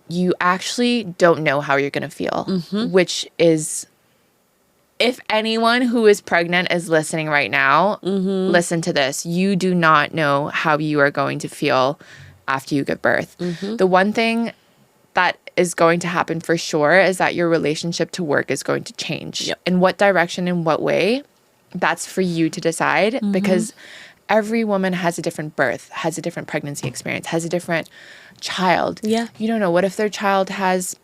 You actually don't know how you're gonna feel, which is, if anyone who is pregnant is listening right now, listen to this. You do not know how you are going to feel after you give birth. The one thing that is going to happen for sure is that your relationship to work is going to change. Yep. In what direction, in what way, that's for you to decide, because every woman has a different birth, has a different pregnancy experience, has a different child. Yeah. You don't know. What if their child has,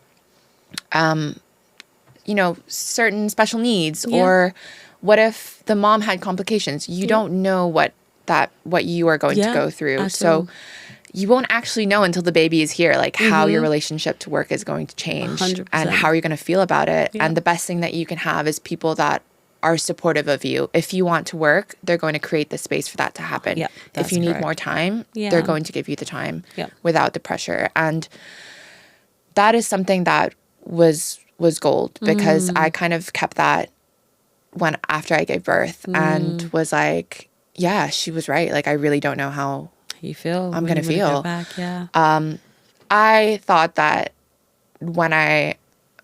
certain special needs, or what if the mom had complications? You don't know what you are going to go through. So you won't actually know until the baby is here, like how your relationship to work is going to change 100%. and how you're going to feel about it. And the best thing that you can have is people that are supportive of you. If you want to work, they're going to create the space for that to happen. Yep, if that's you need correct. more time, they're going to give you the time without the pressure. And that is something that was gold, because I kind of kept that after I gave birth and was like, yeah, she was right. Like, I really don't know how You feel I'm when going to you wanna feel. go back, yeah. I thought that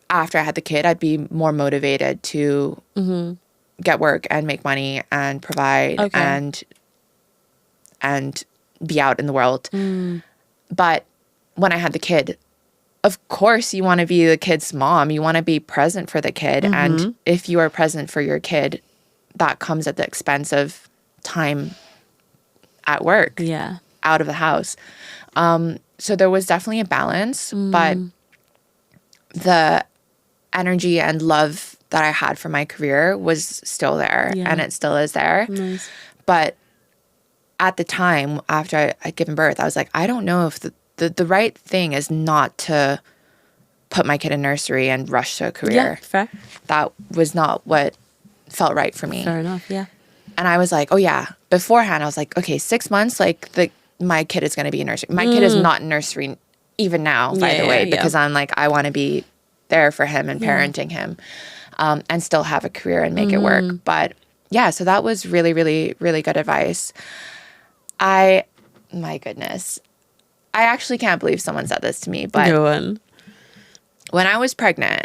after I had the kid, I'd be more motivated to get work and make money and provide and be out in the world. But when I had the kid, of course you want to be the kid's mom. You want to be present for the kid. And if you are present for your kid, that comes at the expense of time at work, out of the house. So there was definitely a balance, but the energy and love that I had for my career was still there, and it still is there. Nice. But at the time, after I'd given birth, I was like, I don't know if the right thing is not to put my kid in nursery and rush to a career. Yeah, fair. That was not what felt right for me. Fair enough, yeah. And I was like, oh yeah. Beforehand, I was like, okay, 6 months, like my kid is going to be in nursery. My kid is not in nursery even now, by the way, because I'm like, I want to be there for him and parenting him, and still have a career and make it work. But yeah, so that was really, really, really good advice. My goodness, I actually can't believe someone said this to me, but Go on. when I was pregnant,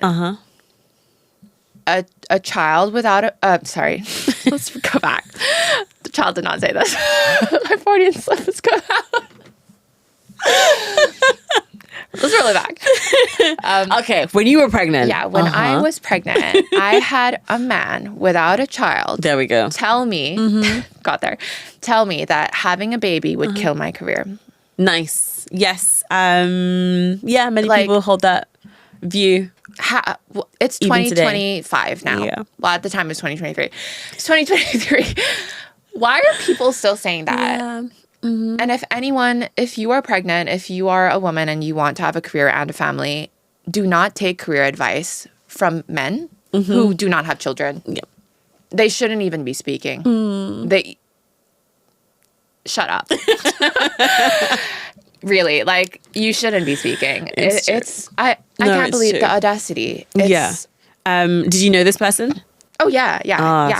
a child without sorry, let's go back. The child did not say this. My Freudian slip is going out. Let's roll it back. Okay, when you were pregnant. Yeah, when I was pregnant, I had a man without a child. There we go. Tell me, tell me that having a baby would kill my career. Nice. Yes. Yeah, many people hold that view. It's 2025 now. Yeah. Well, at the time it was 2023. It's 2023. Why are people still saying that? Yeah. And if you are pregnant, if you are a woman and you want to have a career and a family, do not take career advice from men who do not have children. Yep. They shouldn't even be speaking. They shut up. Really, like, you shouldn't be speaking. I can't believe the audacity. Did you know this person? Oh yeah.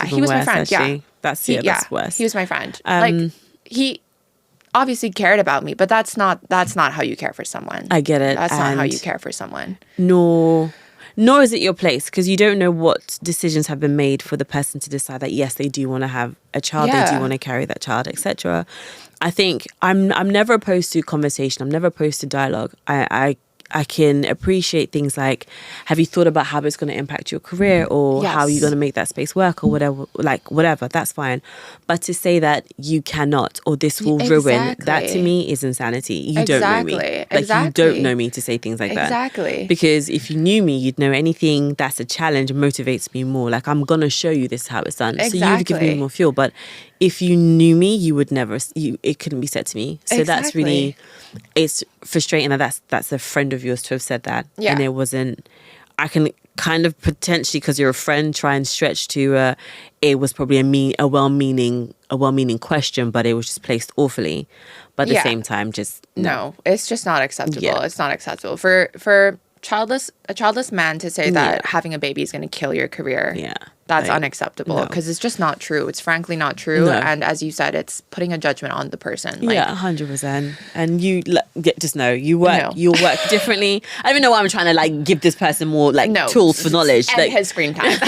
He was my friend. Actually. That's worse. He was my friend. Like, he obviously cared about me, but that's not how you care for someone. I get it. That's not how you care for someone. Nor is it your place, because you don't know what decisions have been made for the person to decide that yes, they do want to have a child, they do want to carry that child, etc. I think I'm never opposed to conversation. I'm never opposed to dialogue. I can appreciate things like, have you thought about how it's going to impact your career, or how you're going to make that space work, or whatever, that's fine. But to say that you cannot, or this will ruin, that to me is insanity. You don't know me. You don't know me to say things like that. Exactly. Because if you knew me, you'd know anything that's a challenge motivates me more. Like, I'm going to show you this is how it's done. So you would give me more fuel. But if you knew me, you would never, it couldn't be said to me. So that's really, it's frustrating that that's a friend of yours to have said that. And it wasn't, I can kind of potentially, because you're a friend, try and stretch to, it was probably a well-meaning question, but it was just placed awfully. But at the same time, just no, it's just not acceptable. It's not acceptable for a childless man to say that having a baby is going to kill your career. That's unacceptable, because it's just not true. It's frankly not true. And as you said, it's putting a judgment on the person. 100%. And you just know you'll work differently. I don't even know why I'm trying to give this person more tools for knowledge. And his screen time.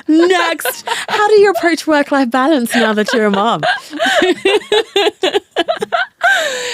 Next, how do you approach work-life balance now that you're a mom?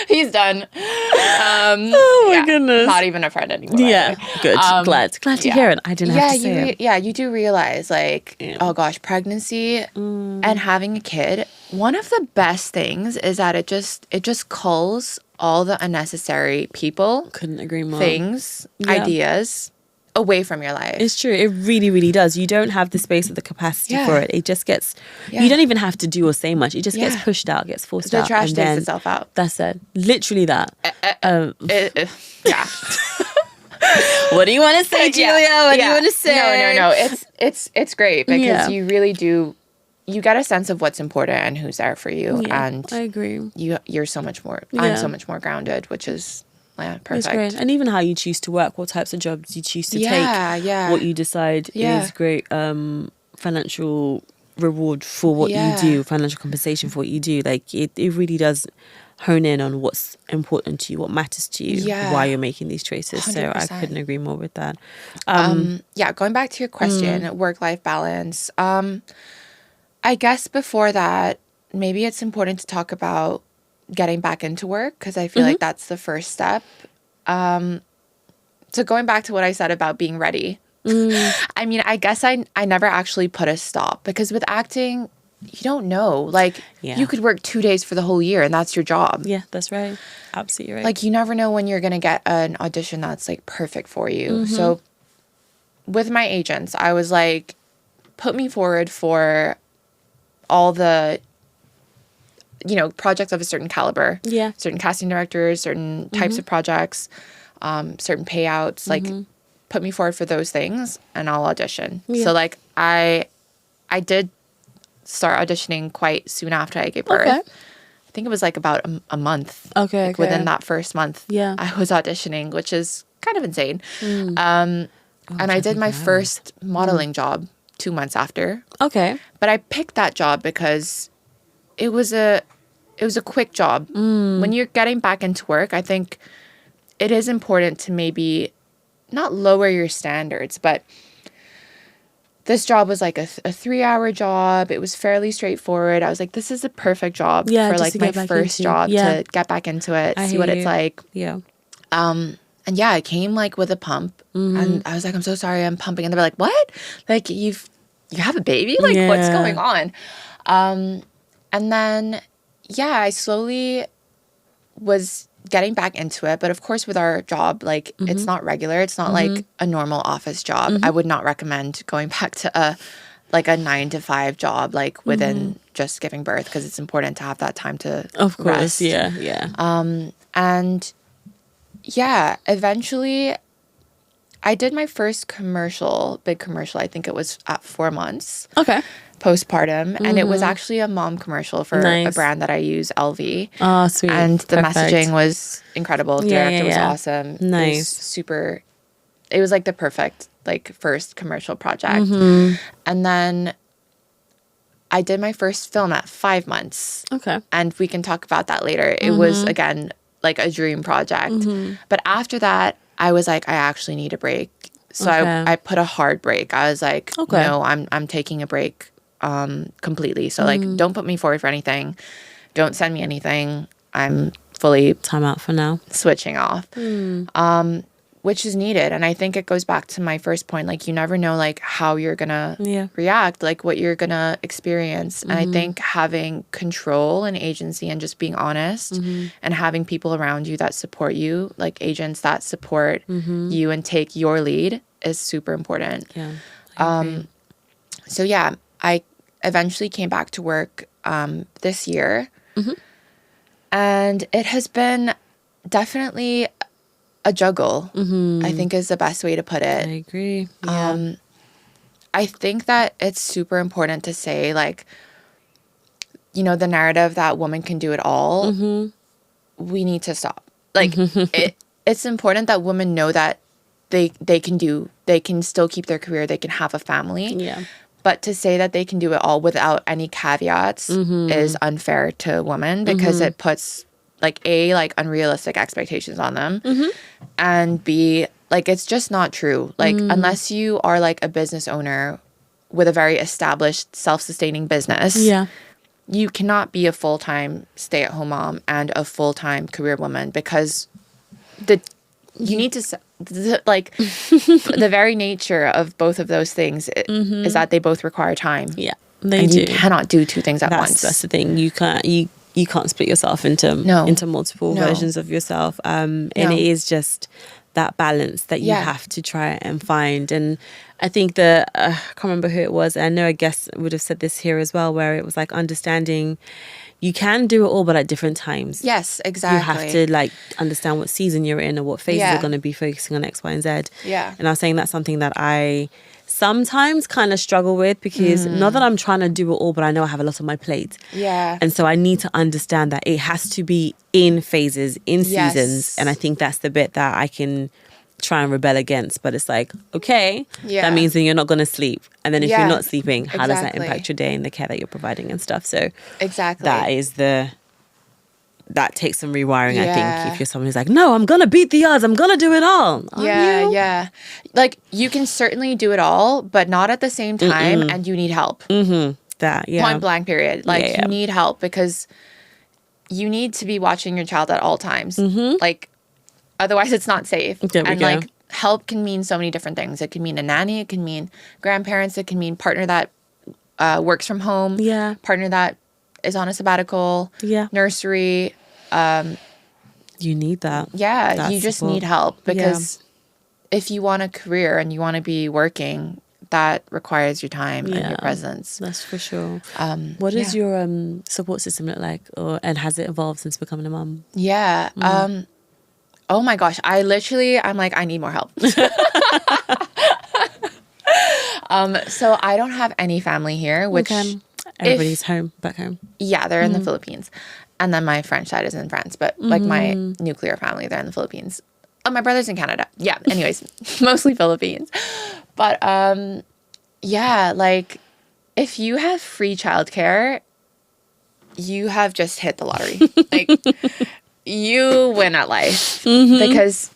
He's done. Oh my goodness. Not even a friend anymore. Yeah, good. Glad to hear it. I didn't have to say it. Yeah, you do realize, oh gosh, pregnancy and having a kid, one of the best things is that it just culls all the unnecessary people, couldn't agree more, things, ideas away from your life. It's true. It really, really does. You don't have the space or the capacity for it. It just gets, you don't even have to do or say much. It just gets pushed out, gets forced out. The trash takes itself out. That's it. Literally that. Yeah. What do you want to say, Julia? What do you want to say? No. It's great, because you really do, you get a sense of what's important and who's there for you. And I agree. You're so much more, I'm so much more grounded, which is perfect. It's great. And even how you choose to work, what types of jobs you choose to take, what you decide is great. Financial reward for what you do, financial compensation for what you do. It really does hone in on what's important to you, what matters to you, why you're making these choices. 100%. So I couldn't agree more with that. Going back to your question, work-life balance. I guess before that, maybe it's important to talk about getting back into work, because I feel like that's the first step. So going back to what I said about being ready, I mean, I guess I never actually put a stop, because with acting, you don't know. You could work 2 days for the whole year and that's your job. Yeah, that's right. Absolutely right. You never know when you're going to get an audition that's perfect for you. So with my agents, I was put me forward for all the projects of a certain caliber. Yeah. Certain casting directors, certain types of projects, certain payouts. Put me forward for those things and I'll audition. Yeah. So I did start auditioning quite soon after I gave birth. Okay. I think it was like about a month. Okay, like within that first month, Yeah. I was auditioning, which is kind of insane. And I did my first modeling job 2 months after. Okay. But I picked that job because it was a quick job. When you're getting back into work, I think it is important to maybe not lower your standards, but this job was like a 3-hour job. It was fairly straightforward. I was like, this is the perfect job for like my first job to get back into it, see what it's like. Yeah. And yeah, I came like with a pump and I was like, I'm so sorry, I'm pumping. And they were like, what? Like you have a baby? Like what's going on? And then, yeah, I slowly was getting back into it. But of course, with our job, like it's not regular. It's not like a normal office job. I would not recommend going back to a 9-to-5 job, like within just giving birth, because it's important to have that time to rest. Yeah. And yeah, eventually I did my first big commercial. I think it was at 4 months. Okay. Postpartum, and it was actually a mom commercial for a brand that I use, LV. Oh, sweet. And the messaging was incredible. The director was awesome. Nice. It was like the perfect like first commercial project. And then I did my first film at 5 months. Okay. And we can talk about that later. It was again like a dream project. But after that, I was like, I actually need a break. So I put a hard break. I was like, no, I'm taking a break completely. So like, don't put me forward for anything. Don't send me anything. I'm fully time out for now. Switching off. Which is needed. And I think it goes back to my first point. Like you never know like how you're gonna react, like what you're gonna experience. And I think having control and agency and just being honest and having people around you that support you, like agents that support you and take your lead is super important. Yeah. So yeah, I eventually came back to work this year. And it has been definitely a juggle, I think is the best way to put it. I agree. Yeah. I think that it's super important to say, like, you know, the narrative that women can do it all, we need to stop. Like, it's important that women know that they can still keep their career, they can have a family. Yeah. But to say that they can do it all without any caveats is unfair to women because it puts like unrealistic expectations on them, and B, like it's just not true. Like unless you are like a business owner with a very established self-sustaining business, you cannot be a full-time stay-at-home mom and a full-time career woman because you need to like the very nature of both of those things is that they both require time. Yeah, they do. You cannot do two things at once. That's the thing. You can't split yourself into multiple versions of yourself. And it is just that balance that you have to try and find. And I think I can't remember who it was. I know a guest would have said this here as well, where it was like understanding you can do it all, but at different times. Yes, exactly. You have to like understand what season you're in or what phases are going to be focusing on X, Y, and Z. Yeah. And I was saying that's something that I sometimes kind of struggle with because not that I'm trying to do it all, but I know I have a lot on my plate. Yeah. And so I need to understand that it has to be in phases, in seasons. And I think that's the bit that I can try and rebel against. But it's like, okay, that means that you're not going to sleep. And then if you're not sleeping, how does that impact your day and the care that you're providing and stuff? So that takes some rewiring, I think, if you're someone who's like, no, I'm going to beat the odds. I'm going to do it all. Yeah. Like, you can certainly do it all, but not at the same time, and you need help. Point blank, period. Like, you need help because you need to be watching your child at all times. Like, otherwise it's not safe. Like, help can mean so many different things. It can mean a nanny. It can mean grandparents. It can mean partner that works from home. Partner that is on a sabbatical. Nursery. You need that. You just need help because if you want a career and you want to be working, that requires your time and your presence. That's for sure. What does your support system look like, and has it evolved since becoming a mum? Oh my gosh, I'm like, I need more help. So I don't have any family here, which Everybody's back home. Yeah, they're in the Philippines. And then my French side is in France. But like my nuclear family, they're in the Philippines. Oh, my brother's in Canada. Yeah, anyways, mostly Philippines. But yeah, like if you have free childcare, you have just hit the lottery. Like you win at life because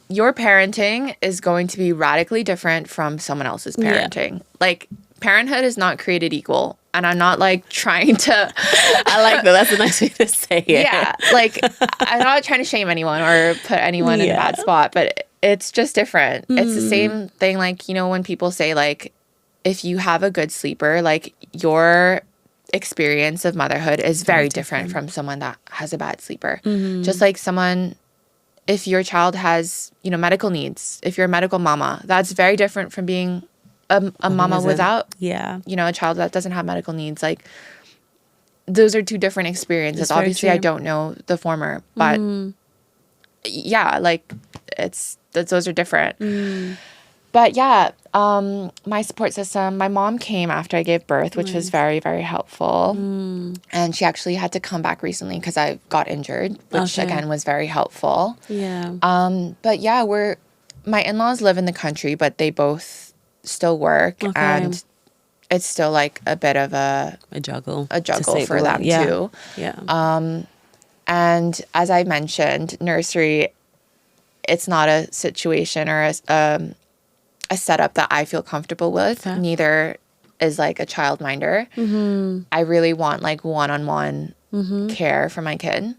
your parenting is going to be radically different from someone else's parenting. Yeah. Like parenthood is not created equal. And I'm not like trying to. I like that. That's a nice way to say it. Yeah. Like I'm not trying to shame anyone or put anyone in a bad spot, but it's just different. It's the same thing. Like, you know, when people say like, if you have a good sleeper, like your experience of motherhood is very different from someone that has a bad sleeper. Just like someone, if your child has, you know, medical needs, if you're a medical mama, that's very different from being a mama without, you know, a child that doesn't have medical needs. Like those are two different experiences. Obviously, I don't know the former, but yeah, like those are different. But yeah, my support system, my mom came after I gave birth, which was very, very helpful. And she actually had to come back recently because I got injured, which again was very helpful. Yeah. But yeah, my in-laws live in the country, but they both still work, and it's still like a bit of a juggle for them too. Yeah. And as I mentioned, nursery, it's not a situation or a setup that I feel comfortable with. Neither is like a childminder. I really want like one-on-one care for my kid.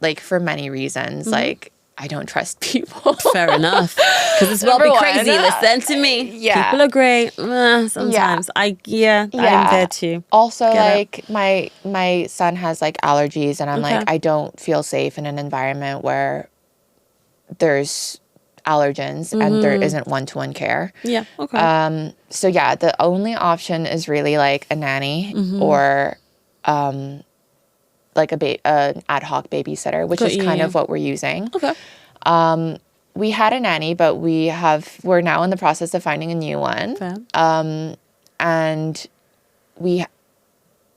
Like for many reasons, like I don't trust people. Fair enough. Because it's well be crazy. Listen to me. Yeah. People are great. Sometimes. I'm there too. Also, like my son has like allergies, and I'm like, I don't feel safe in an environment where there's allergens and there isn't one-to-one care. Yeah. Okay. So yeah, the only option is really like a nanny or like an ad hoc babysitter, which is kind of what we're using. Okay. We had a nanny, but we're now in the process of finding a new one. And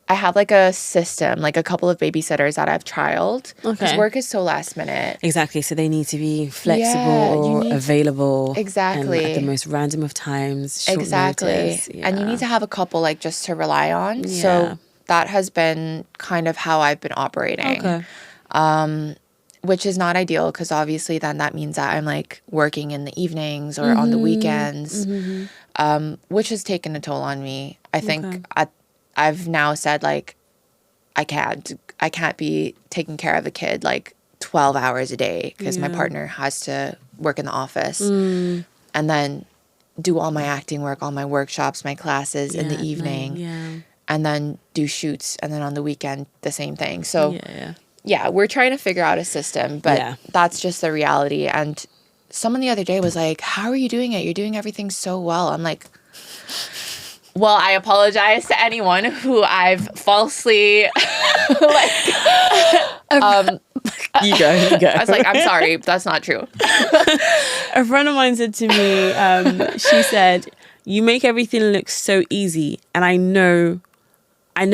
I have like a system, like a couple of babysitters that I've trialed. Because work is so last minute. Exactly. So they need to be flexible, available. Exactly. And at the most random of times. Notice. Yeah. And you need to have a couple like just to rely on. Yeah. So that has been kind of how I've been operating. Okay. Which is not ideal because obviously then that means that I'm like working in the evenings or on the weekends, which has taken a toll on me. I think I've now said like I can't be taking care of a kid like 12 hours a day because my partner has to work in the office and then do all my acting work, all my workshops, my classes in the evening. And then do shoots, and then on the weekend, the same thing. So, yeah, we're trying to figure out a system, but that's just the reality. And someone the other day was like, how are you doing it? You're doing everything so well. I'm like, well, I apologize to anyone who I've falsely, You go. I was like, I'm sorry, that's not true. A friend of mine said to me, she said, you make everything look so easy. And I know,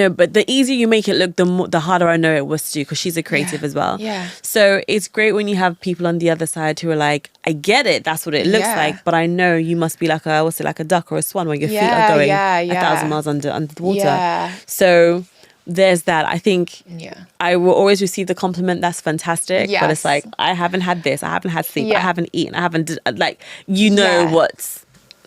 but the easier you make it look, the harder I know it was to do, because she's a creative as well. Yeah. So it's great when you have people on the other side who are like, I get it, that's what it looks like, but I know you must be like like a duck or a swan where your feet are going 1,000 miles under the water. Yeah. So there's that. I think I will always receive the compliment, that's fantastic. Yes. But it's like, I haven't had this, I haven't had sleep, I haven't eaten, I haven't, like, what's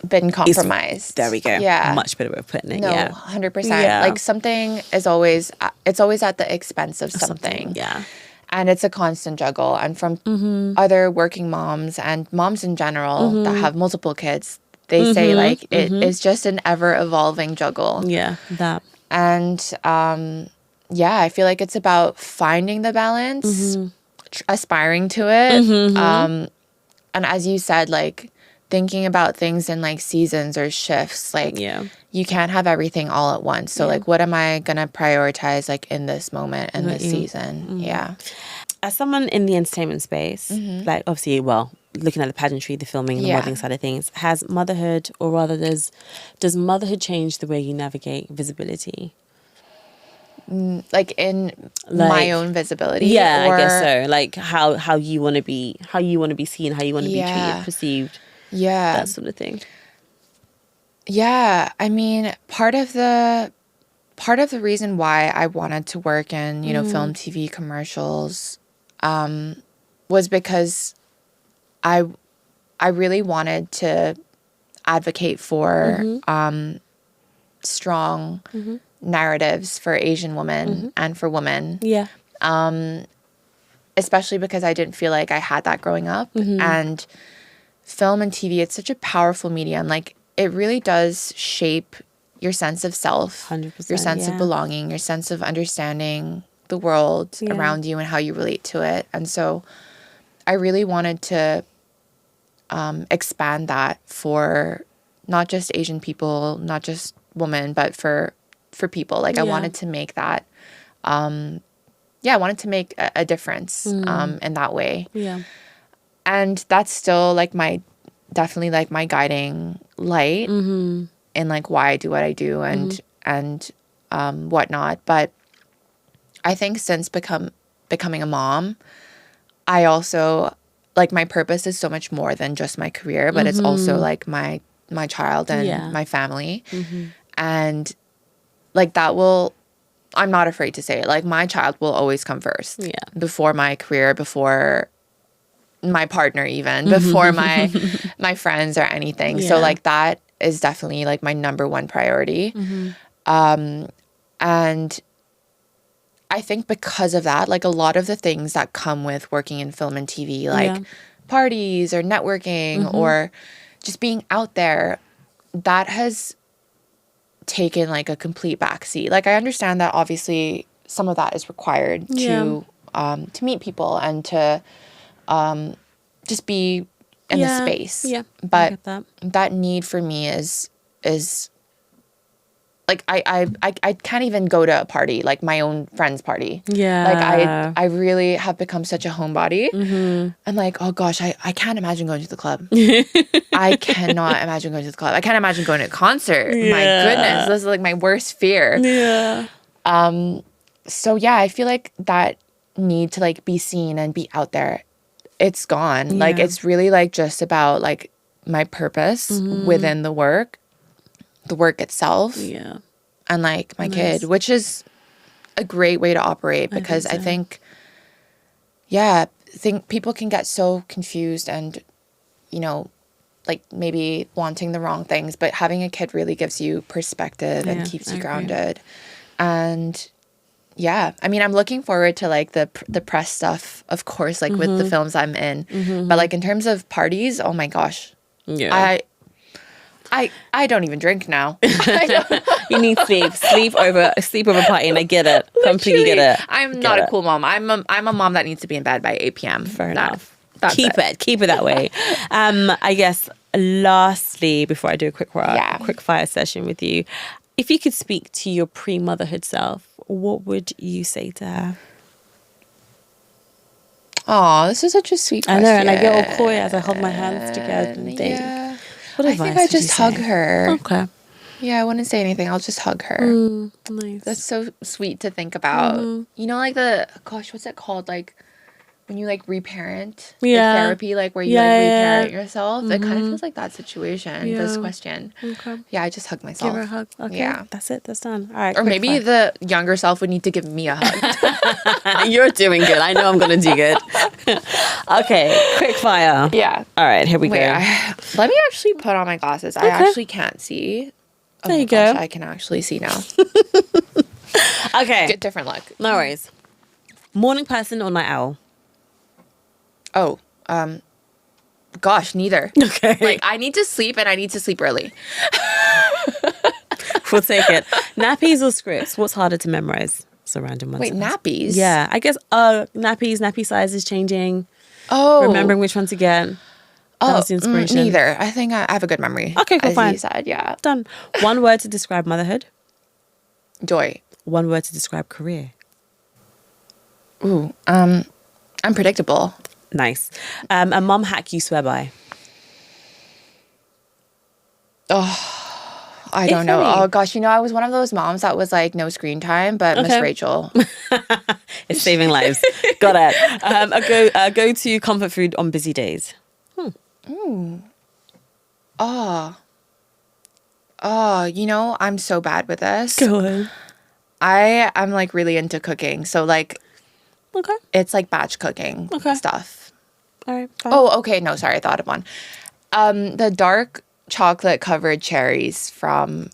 been compromised. There we go. Yeah. Much better way of putting it. No, 100%. Yeah. Like something is always, it's always at the expense of something. Yeah. And it's a constant juggle. And from other working moms and moms in general that have multiple kids, they say like it is just an ever evolving juggle. Yeah, that. And I feel like it's about finding the balance, aspiring to it. And as you said, like, thinking about things in like seasons or shifts, like you can't have everything all at once. So like, what am I gonna prioritize like in this moment in this season? Yeah. As someone in the entertainment space, like obviously, well, looking at the pageantry, the filming, the Yeah. modeling side of things, has motherhood, or rather does motherhood change the way you navigate visibility? Like in Like, my own visibility? Yeah, or, I guess so. Like how you want to be, seen, how you want to be treated, perceived, Yeah. that sort of thing. Yeah. I mean, part of the reason why I wanted to work in, film, TV, commercials, was because I really wanted to advocate for strong narratives for Asian women and for women. Yeah. Especially because I didn't feel like I had that growing up. And film and TV, it's such a powerful medium. Like, it really does shape your sense of self, 100%, your sense of belonging, your sense of understanding the world around you and how you relate to it. And so I really wanted to expand that for not just Asian people, not just women, but for people. Like, I wanted to make that, I wanted to make a difference in that way. Yeah. And that's still like definitely my guiding light in like why I do what I do and whatnot. But I think since becoming a mom, I also like my purpose is so much more than just my career, but it's also like my child and my family. And like I'm not afraid to say it. Like, my child will always come first. Yeah. Before my career, before my partner, even before my friends or anything. So like that is definitely like my number one priority. And I think because of that, like a lot of the things that come with working in film and TV, like parties or networking or just being out there, that has taken like a complete backseat. Like, I understand that obviously some of that is required to meet people and to just be in the space. Yeah, but that need for me is like I can't even go to a party, like my own friend's party. Yeah. Like I really have become such a homebody. I'm like, oh gosh, I can't imagine going to the club. I cannot imagine going to the club. I can't imagine going to a concert. My goodness, this is like my worst fear. Yeah. So yeah, I feel like that need to like be seen and be out there, it's gone. Like, it's really like just about like my purpose within the work itself. Yeah. And like my kid, which is a great way to operate, because I think people can get so confused and, like maybe wanting the wrong things, but having a kid really gives you perspective and keeps you grounded. And I mean, I'm looking forward to like the press stuff, of course, like with the films I'm in, but like in terms of parties, oh my gosh. Yeah. I don't even drink now. You need sleep over party, and I get it. Completely get it. I'm not a cool mom. I'm a mom that needs to be in bed by 8 p.m. Fair enough. Keep it that way. I guess lastly, before I do a quick fire session with you, if you could speak to your pre-motherhood self, what would you say to her? Oh, this is such a sweet question. I know, and I get all coy as I hold my hands together and think. Yeah. What advice I think I just hug her. Okay. Yeah, I wouldn't say anything. I'll just hug her. Nice. That's so sweet to think about. You know, like what's it called? Like when you like reparent, like therapy, like where you reparent yourself. It kind of feels like that situation. This question. Okay. Yeah, I just hug myself. Give her a hug. Okay. Yeah, that's it. That's done. All right. Or maybe the younger self would need to give me a hug. You're doing good. I know I'm gonna do good. Okay, quick fire. Yeah. All right, here we go. Let me actually put on my glasses. Okay. I actually can't see. There you go. I can actually see now. Okay. Get different look. No worries. Morning person or night owl? Oh, gosh, neither. Okay. Like, I need to sleep and I need to sleep early. We'll take it. Nappies or scripts? What's harder to memorize? It's a random one. Wait, nappies? Yeah, I guess nappy sizes changing. Oh. Remembering which one to get. That was the inspiration. Neither. I think I have a good memory. Okay, cool, fine. As you said, yeah. Done. One word to describe motherhood? Joy. One word to describe career? Ooh, unpredictable. Nice. A mum hack you swear by? I don't know. Oh gosh, I was one of those moms that was like no screen time, but Miss Rachel. It's saving lives. Got it. A go-to comfort food on busy days. I'm so bad with this. Go on. I am like really into cooking, so like, Okay. it's like batch cooking stuff. All right. Fine. Oh, okay. No, sorry, I thought of one. The dark chocolate covered cherries from,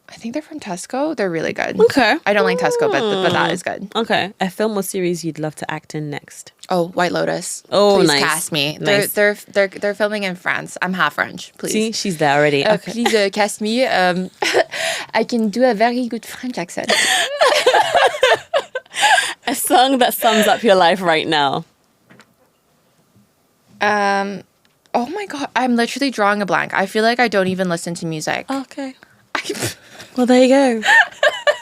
I think they're from Tesco. They're really good. Okay. I don't like Tesco, but that is good. Okay. A film or series you'd love to act in next? Oh, White Lotus. Oh, please nice. cast me. Nice. They're filming in France. I'm half French. Please. See, she's there already. Okay. Please cast me. I can do a very good French accent. A song that sums up your life right now. Oh my God, I'm literally drawing a blank. I feel like I don't even listen to music. Okay. Well, there you go.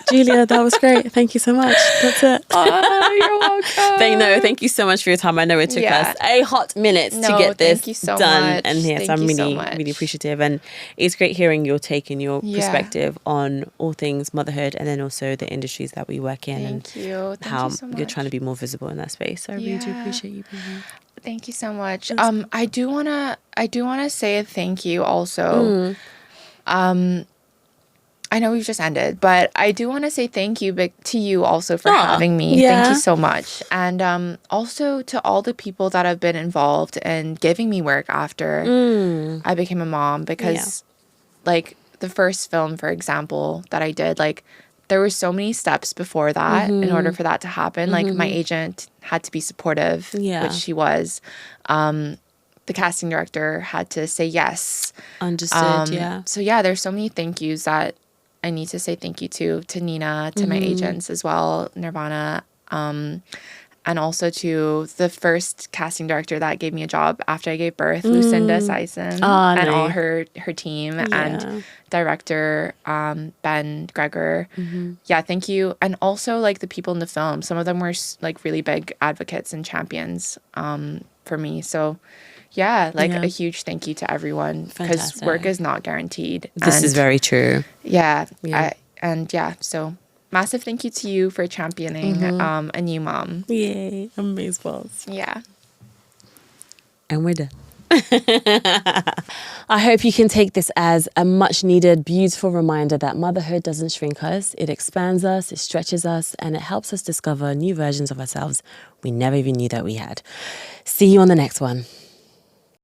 Julia, that was great. Thank you so much. That's it. Oh, you're welcome. Thank you so much for your time. I know it took us a hot minute to get this thank you so done. much. And yes, I'm really, really appreciative. And it's great hearing your take and your perspective on all things motherhood and then also the industries that we work in. Thank you. Thank how you so much. You're trying to be more visible in that space. So I really do appreciate you being here. Thank you so much. I do wanna say a thank you also. I know we've just ended, but I do want to say thank you to you also for having me. Yeah. Thank you so much. And also to all the people that have been involved in giving me work after I became a mom, because like the first film, for example, that I did, like there were so many steps before that in order for that to happen. Like my agent had to be supportive, which she was. The casting director had to say yes. Understood, So there's so many thank yous that I need to say thank you to Nina, to my agents as well, Nirvana, and also to the first casting director that gave me a job after I gave birth, Lucinda Sison, and all her team, and director Ben Gregor. Thank you. And also like the people in the film, some of them were like really big advocates and champions for me. So a huge thank you to everyone, because work is not guaranteed. This is very true. So massive thank you to you for championing a new mom. Yay, amazeballs. Yeah. And we're done. I hope you can take this as a much needed, beautiful reminder that motherhood doesn't shrink us. It expands us, it stretches us, and it helps us discover new versions of ourselves we never even knew that we had. See you on the next one.